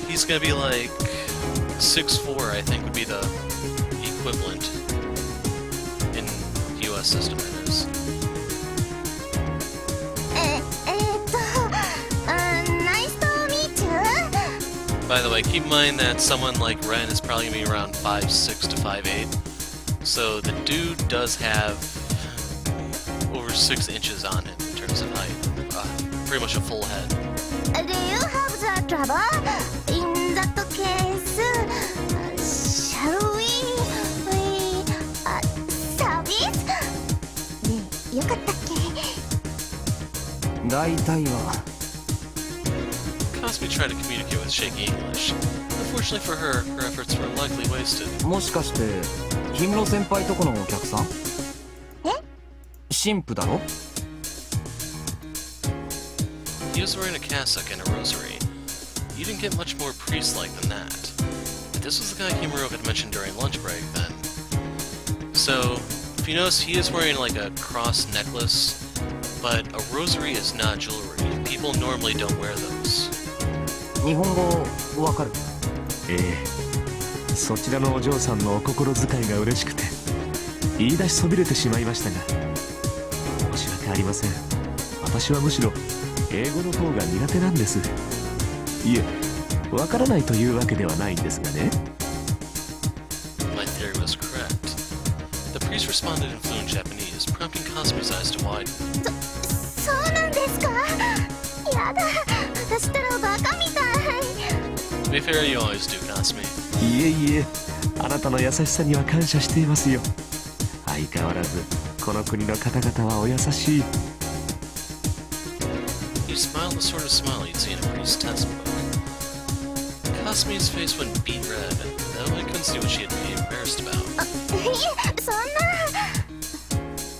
He's gonna be like 6'4", I think would be the equivalent in US system, it is. Nice to meet you. By the way, keep in mind that someone like Ren is probably gonna be around 5'6" to 5'8". So the dude does have over 6 inches on him in terms of height. Pretty much a full head. Do you have the trouble? In that case, shall we service? ね、よかったっけ？大体は。Cosme tried to communicate with shaky English. Unfortunately for her, her efforts were likely wasted. もしかして氷室先輩とこのお客さん？え？神父だろ？ He was wearing a cassock and a rosary. You didn't get much more priest-like than that. This was the guy Himuro had mentioned during lunch break, then. So, if you notice, he is wearing like a cross necklace, but a rosary is not jewelry. People normally don't wear those. 日本語わかる？ええ、そちらのお嬢さんのお心遣いが嬉しくて言い出しそびれてしまいましたが、申し訳ありません。私はむしろ英語の方が苦手なんです。いえ、わからないというわけではないんですがね。My theory was correct. The priest responded in fluent Japanese, prompting Cosme's eyes to widen. そうなんですか？やだ、私ったらバカみたい。To be fair, you always do, Cosme. いえいえ、あなたの優しさには感謝していますよ。相変わらずこの国の方々はお優しい。He smiled the sort of smile you'd see in a priest's textbook. Cosme's face went beet red, though I couldn't see what she had to be embarrassed about. いえ、そん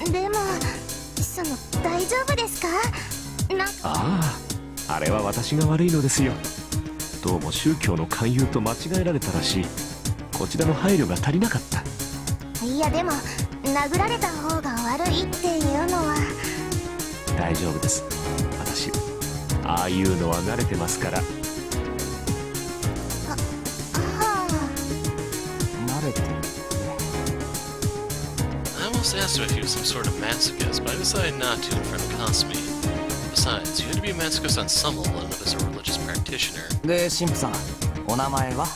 な。でも、大丈夫ですか？ああ、あれは私が悪いのですよ。どうも宗教の勧誘と間違えられたらしい。こちらの配慮が足りなかった。いやでも、殴られた方が悪いっていうのは。大丈夫です。私、ああいうのは慣れてますから。慣れてる。almost asked him if he was some sort of masochist, but I decided not to in front of Cosme. Besides, you had to be a masochist on some level and as a religious practitioner. で神父さん、お名前は？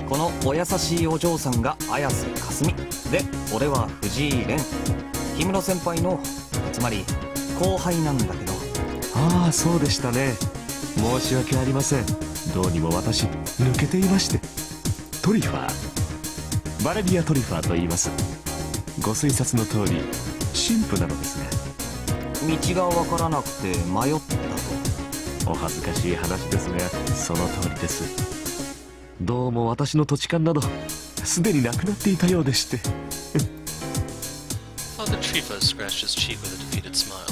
このお優しいお嬢さんが綾瀬かすみで、俺は藤井蓮、氷室先輩のつまり後輩なんだけど。ああ、そうでしたね。申し訳ありません。どうにも私抜けていまして。トリファー、バレリア・トリファーと言います。ご推察の通り神父なのですが。道が分からなくて迷ったと。お恥ずかしい話ですが、その通りです。どうも私の土地勘などすでになくなっていたようでして。Father Trifa scratched his cheek with a defeated smile.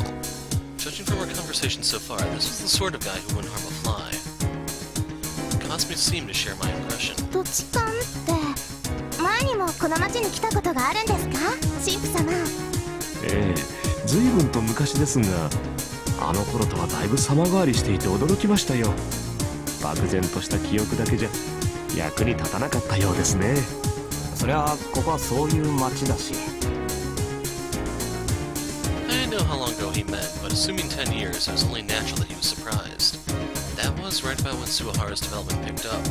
Judging from our conversation so far, this was the sort of guy who wouldn't harm a fly. Cosme seemed to share my impression. 土地勘って前にもこの町に来たことがあるんですか、神父様？ええ、随分と昔ですが、あの頃とはだいぶ様変わりしていて驚きましたよ。漠然とした記憶だけじゃ役に立たなかったようですね。そりゃここはそういう町だし。I didn't know how long ago he met, but assuming 10 years, it was only natural that he was surprised. That was right about when Suahara's development picked up.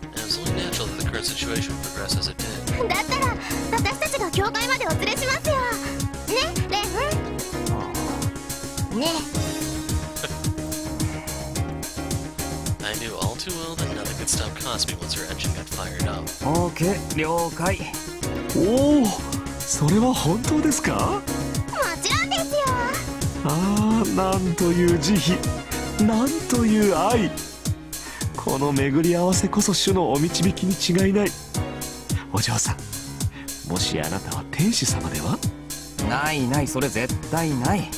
And it was only natural that the current situation would progress as it did. だったら私たちが教会までお連れしますよ。ね、レン。ね。I knew all too well that nothing could stop Cosme once her engine got fired up. オーケー、了解。おお、それは本当ですか？もちろんですよ。ああ、なんという慈悲、なんという愛。この巡り合わせこそ主のお導きに違いない。お嬢さん、もしあなたは天使様では？ないない、それ絶対ない。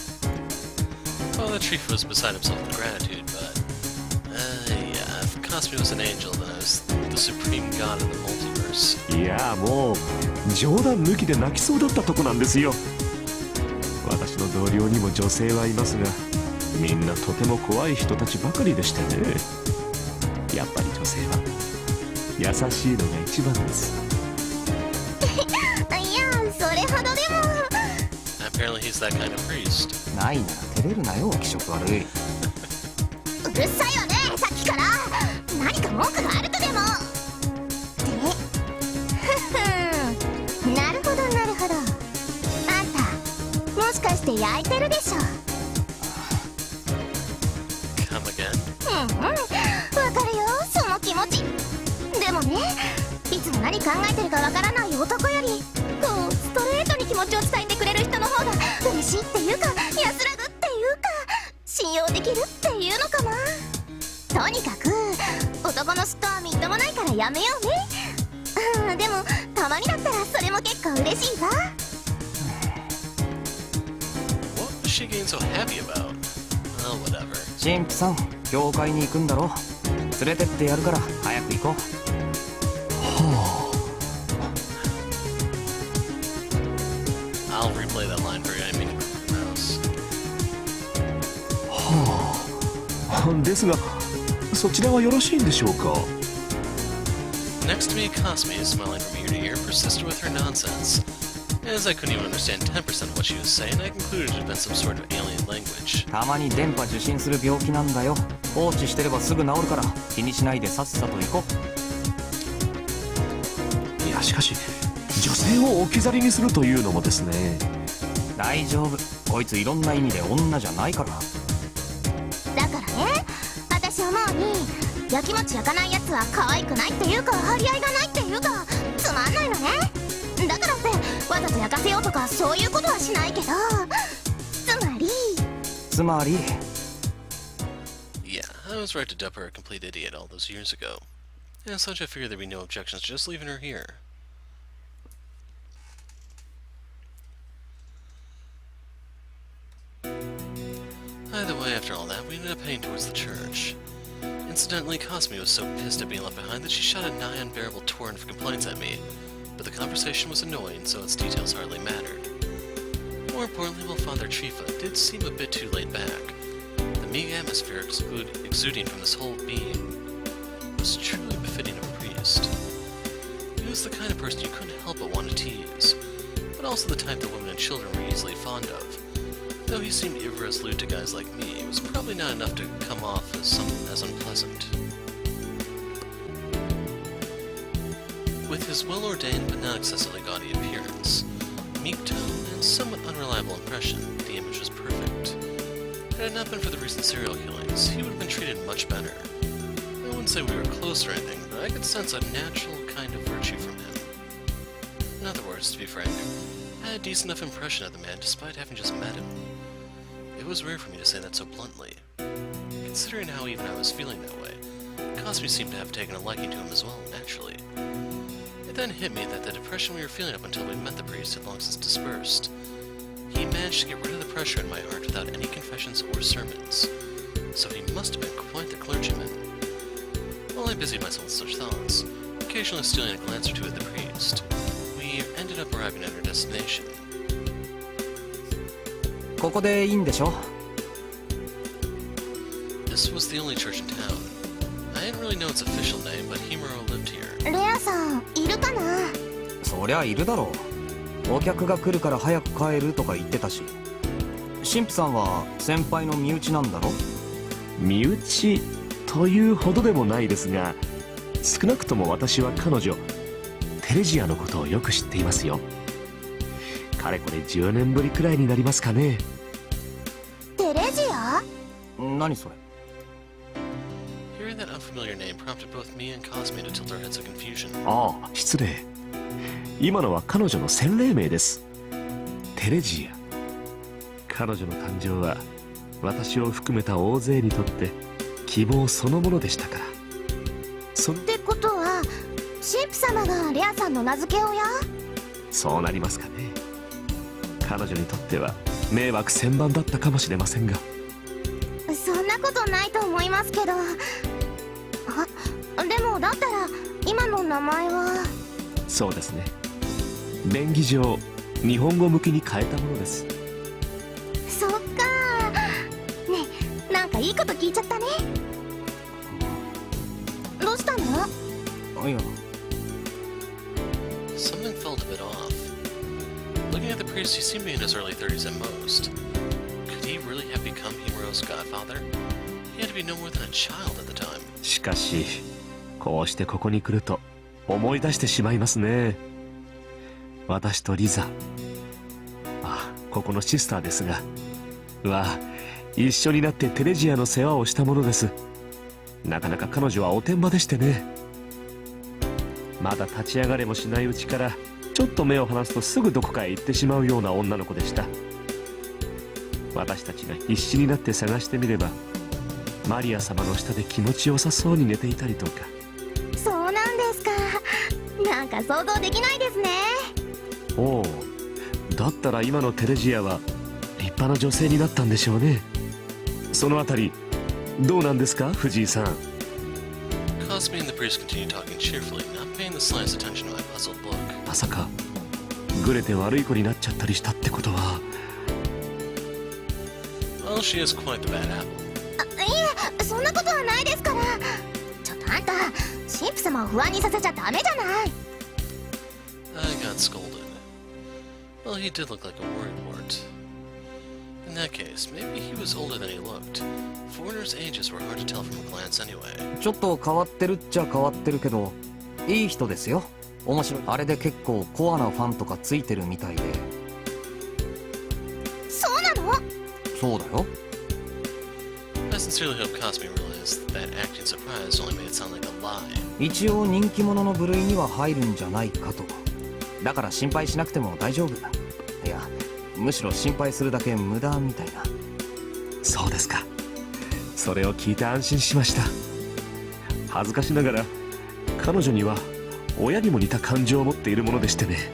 Father Trifa was beside himself with gratitude, but yeah, if Cosme was an angel, then I was the supreme god of the multiverse. いや、もう冗談抜きで泣きそうだったとこなんですよ。私の同僚にも女性はいますが、みんなとても怖い人たちばかりでしてね。やっぱり女性は優しいのが一番です。いや、それほどでも。Apparently he's that kind of priest. ないなら照れるなよ、気色悪い。うるさいよね、さっきから。何か文句があるとでも。なるほどなるほど。あんたもしかして焼いてるでしょ。Come again? わかるよ、その気持ち。でもね、いつも何考えてるかわからない男よりこうストレートに気持ちを伝えてくれる人の方が嬉しいっていうか、安らぐっていうか、信用できるっていうのかな。とにかく男の嫉妬はみっともないからやめようね。でもたまにだったらそれも結構嬉しいわ。 What was she getting so happy about? Well, whatever. 神父さん、教会に行くんだろ。連れてってやるから早く行こう。I'll replay that line for you. I mean, mouse. はあ、ですがそちらはよろしいんでしょうか？ Next to me, Cosme, smiling from ear to ear, persisted with her nonsense. As I couldn't even understand 10% of what she was saying, I concluded it had been some sort of alien language. たまに電波受信する病気なんだよ。放置してればすぐ治るから気にしないでさっさと行こう。いや、しかし女性を置き去りにするというのもですね。大丈夫、こいついろんな意味で女じゃないから。だからね、私思うに焼きもち焼かないやつは可愛くないっていうか、張り合いがないっていうか、つまんないのね。だからってわざと焼かせようとかそういうことはしないけど、つまり Yeah, I was right to dub her a complete idiot all those years ago. As such, I figured there'd be no objections to just leaving her here. Either way, after all that, we ended up heading towards the church. Incidentally, Cosme was so pissed at being left behind that she shot a nigh unbearable torrent of complaints at me, but the conversation was annoying, so its details hardly mattered. More importantly, while Father Trifa did seem a bit too laid back, the meek atmosphere exuding from this whole being was truly befitting of a priest. He was the kind of person you couldn't help but want to tease, but also the type that women and children were easily fond of. Though he seemed irresolute to guys like me, it was probably not enough to come off as unpleasant. With his well-ordained but not excessively gaudy appearance, meek tone, and somewhat unreliable impression, the image was perfect. Had it not been for the recent serial killings, he would have been treated much better. I wouldn't say we were close or anything, but I could sense a natural kind of virtue from him. In other words, to be frank, I had a decent enough impression of the man despite having just met him. It was rare for me to say that so bluntly. Considering how even I was feeling that way, Cosme seemed to have taken a liking to him as well, naturally. It then hit me that the depression we were feeling up until we met the priest had long since dispersed. He managed to get rid of the pressure in my heart without any confessions or sermons, so he must have been quite the clergyman. While I busied myself with such thoughts, occasionally stealing a glance or two at the priest, we ended up arriving at our destination. ここでいいんでしょ？ This was the only church in town. I didn't really know its official name, but Himuro lived here. レアさんいるかな？そりゃいるだろう。お客が来るから早く帰るとか言ってたし。神父さんは先輩の身内なんだろ？身内というほどでもないですが、少なくとも私は彼女テレジアのことをよく知っていますよ。かれこれ10年ぶりくらいになりますかね。テレジア？何それ？ Hearing that unfamiliar name prompted both me and Cosme to tilt our heads in confusion. ああ、失礼。今のは彼女の洗礼名です。テレジア。彼女の誕生は私を含めた大勢にとって希望そのものでしたから。ってことは神父様がレアさんの名付け親？そうなりますかね。彼女にとっては迷惑千万だったかもしれませんが。そんなことないと思いますけど。でもだったら今の名前は。そうですね。便宜上日本語向きに変えたものです。そっか。ねえ、なんかいいこと聞いちゃったね。どうしたの？いや。 Something felt a bit off. Looking at the priest, he seemed to be in his early 30s at most. Could he really have become Himuro's godfather? He had to be no more than a child at the time. しかしこうしてここに来ると思い出してしまいますね。私とリザ、ここのシスターですが、一緒になってテレジアの世話をしたものです。なかなか彼女はおてんばでしてね。まだ立ち上がれもしないうちからちょっと目を離すとすぐどこかへ行ってしまうような女の子でした。私たちが必死になって探してみれば、マリア様の下で気持ちよさそうに寝ていたりとか。そうなんですか。なんか想像できないですね。おお、だったら今のテレジアは立派な女性になったんでしょうね。そのあたりどうなんですか、藤井さん。Cosme and the priest continued talking cheerfully, not paying the slightest attention to my puzzled look. まさかグレて悪い子になっちゃったりしたってことは。Well, she is quite the bad apple. いえ、そんなことはないですから。ちょっとあんた、神父様を不安にさせちゃダメじゃない。I got scolded. Well, he did look like a worrywart. In that case, maybe he was older than he looked. Foreigners' ages were hard to tell from a glance anyway. ちょっと変わってるっちゃ変わってるけど、いい人ですよ。面白い。あれで結構コアなファンとかついてるみたいで。そうなの？そうだよ。I sincerely hope Cosme realized that acting surprised only made it sound like a lie. 一応人気者の部類には入るんじゃないかと。だから心配しなくても大丈夫。いや、むしろ心配するだけ無駄みたいな。そうですか。それを聞いて安心しました。恥ずかしながら彼女には親にも似た感情を持っているものでしてね。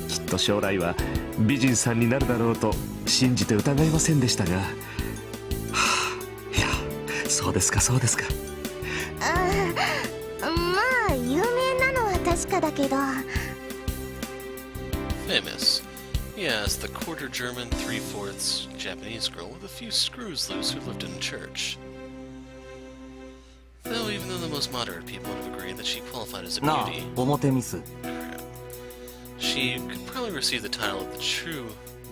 きっと将来は美人さんになるだろうと信じて疑いませんでしたが、いや、そうですかそうですか。まあ有名なのは確かだけど。Famous. Yes, the quarter German, 3/4 Japanese girl with a few screws loose who lived in a church. Though even though the most moderate people would have agreed that she qualified as a なあ、 beauty, 表ミス。 she she could probably receive the title of the true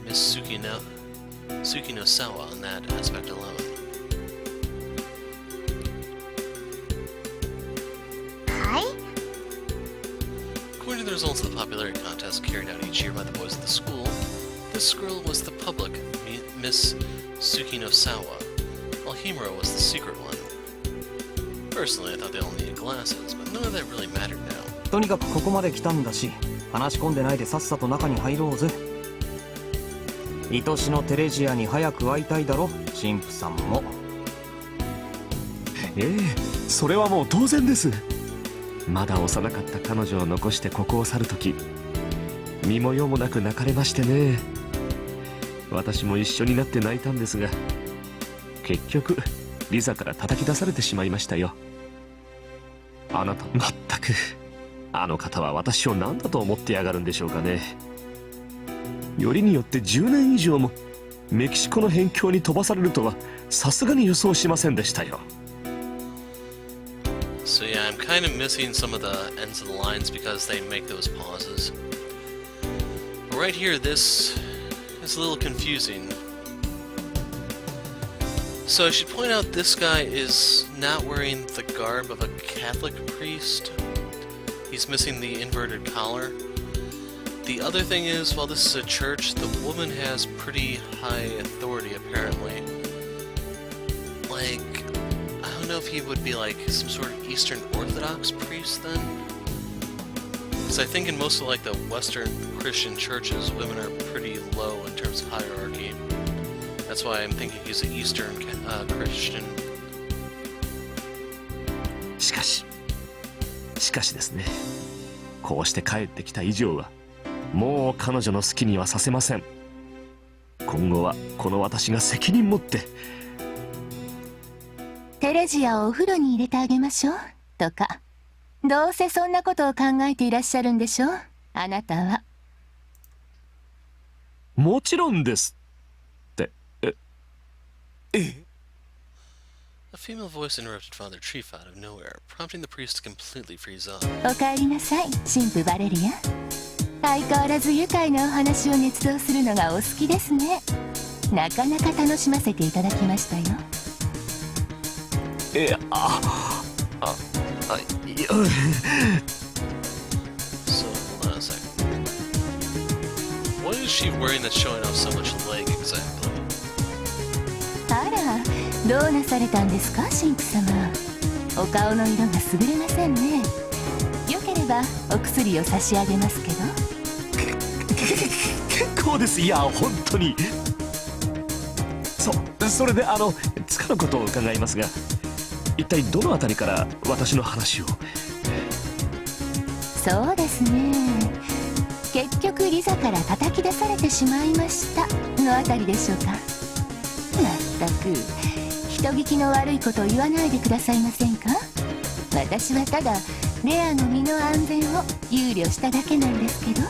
Miss Tsukino Sawa on that aspect alone. According to the results of the popularity contest carried out each year by the boys at the school, this girl was the public Miss Tsukino Sawa, while Himuro was the secret one. Personally, I thought they all needed glasses, but none of that really mattered now. とにかくここまで来たんだし、話し込んでないでさっさと中に入ろうぜ。愛しのテレジアに早く会いたいだろ、神父さんも。ええ、それはもう当然です。まだ幼かった彼女を残してここを去るとき、身も世もなく泣かれましてね。私も一緒になって泣いたんですが、結局リザから叩き出されてしまいましたよ。あなた、まったくあの方は私を何だと思ってやがるんでしょうかね。よりによって10年以上もメキシコの辺境に飛ばされるとはさすがに予想しませんでしたよ。So yeah, I'm kind of missing some of the ends of the lines because they make those pauses. But right here, this is a little confusing. So I should point out this guy is not wearing the garb of a Catholic priest. He's missing the inverted collar. The other thing is, while this is a church, the woman has pretty high authority apparently. Like, I don't know if he would be like some sort of Eastern Orthodox priest then? Because I think in most of like the Western Christian churches, women are pretty low in terms of hierarchy. That's why I'm thinking he's an Eastern Christian. しかしですね、こうして帰ってきた以上はもう彼女の好きにはさせません。今後はこの私が責任持ってテレジアをお風呂に入れてあげましょうとか、どうせそんなことを考えていらっしゃるんでしょう、あなたは。もちろんですって。A female voice interrupted Father Chief out of nowhere, prompting the priest to completely freeze up. おかえりなさい、神父バレリア。相変わらず愉快なお話を熱造するのがお好きですね。なかなか楽しませていただきましたよ。いや、So hold on a second. What is she wearing that's showing off so much leg exactly? あら、どうなされたんですか、神父様。お顔の色が優れませんね。よければお薬を差し上げますけど。結構です。いや、本当に。それでつかぬことを伺いますが、一体どのあたりから私の話を。そうですね、結局リザから叩き出されてしまいましたのあたりでしょうか。まったく人聞きの悪いことを言わないでくださいませんか。私はただレアの身の安全を憂慮しただけなんですけど。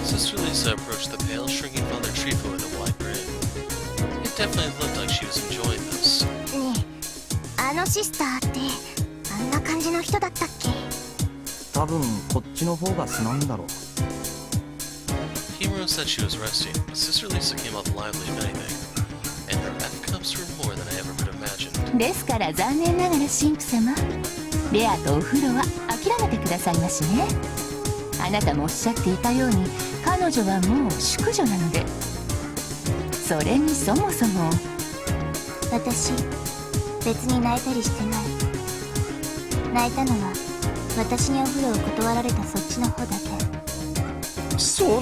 Sister Lisa approached the pale, shrinking Father Trifo with a wide grin. It definitely looked like she was enjoying this. ねえ、あのシスターってあんな感じの人だったっけ。多分こっちの方が素なんだろう。Himuro said she was resting, but Sister Lisa came up lively if anything, and her F cups were more than I ever could have imagined. ですから残念ながら神父様、レアとお風呂は諦めてくださいましね。あなたもおっしゃっていたように彼女はもう淑女なので。それにそもそも私別に泣いたりしてない。泣いたのは私にお風呂を断られたそっちの方だけ。そ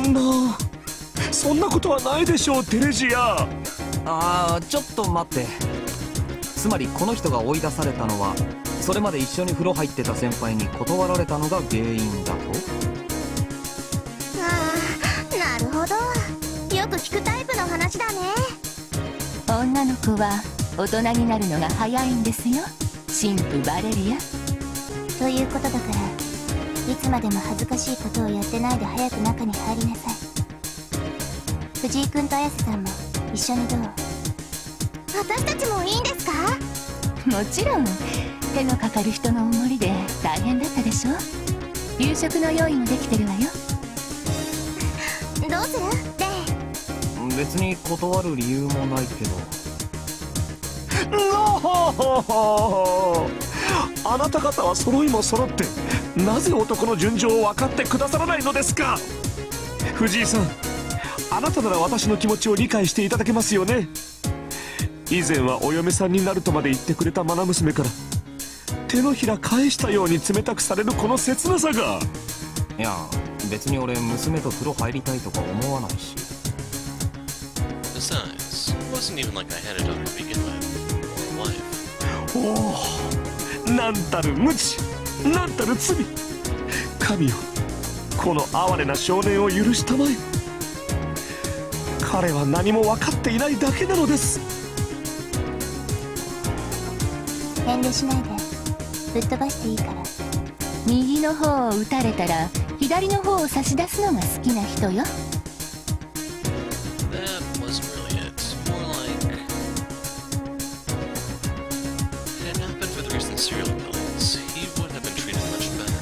んなことはないでしょう、テレジア。ちょっと待って。つまりこの人が追い出されたのは、それまで一緒に風呂入ってた先輩に断られたのが原因だと。なるほど、よく聞くタイプの話だね。女の子は大人になるのが早いんですよ、神父バレリア。ということだから、いつまでも恥ずかしいことをやってないで早く中に入りなさい。藤井君と綾瀬さんも一緒にどう？私たちもいいんですか？もちろん。手のかかる人のお守りで大変だったでしょ。夕食の用意もできてるわよ。どうするレイ？別に断る理由もないけど。あなた方は揃いも揃ってなぜ男の純情を分かってくださらないのですか。藤井さん、あなたなら私の気持ちを理解していただけますよね。以前はお嫁さんになるとまで言ってくれた愛娘から手のひら返したように冷たくされるこの切なさが。いや別に俺娘と風呂入りたいとか思わないし。 Besides, it wasn't even like I had a daughter to begin with, or a wife. おお、なんたる無知、なんたる罪。神よ、この哀れな少年を許したまえ。彼は何も分かっていないだけなのです。遠慮しないで。ぶっ飛ばしていいから。右の方を打たれたら左の方を差し出すのが好きな人よ。 That wasn't really it. More like... Had it not been for the recent serial killings, he would have been treated much better.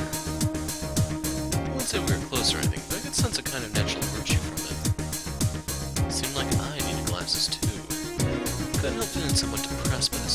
I won't say we were close or anything, but I could sense a kind of natural virtue from him. It seemed like I needed glasses too. Couldn't help feeling somewhat depressed by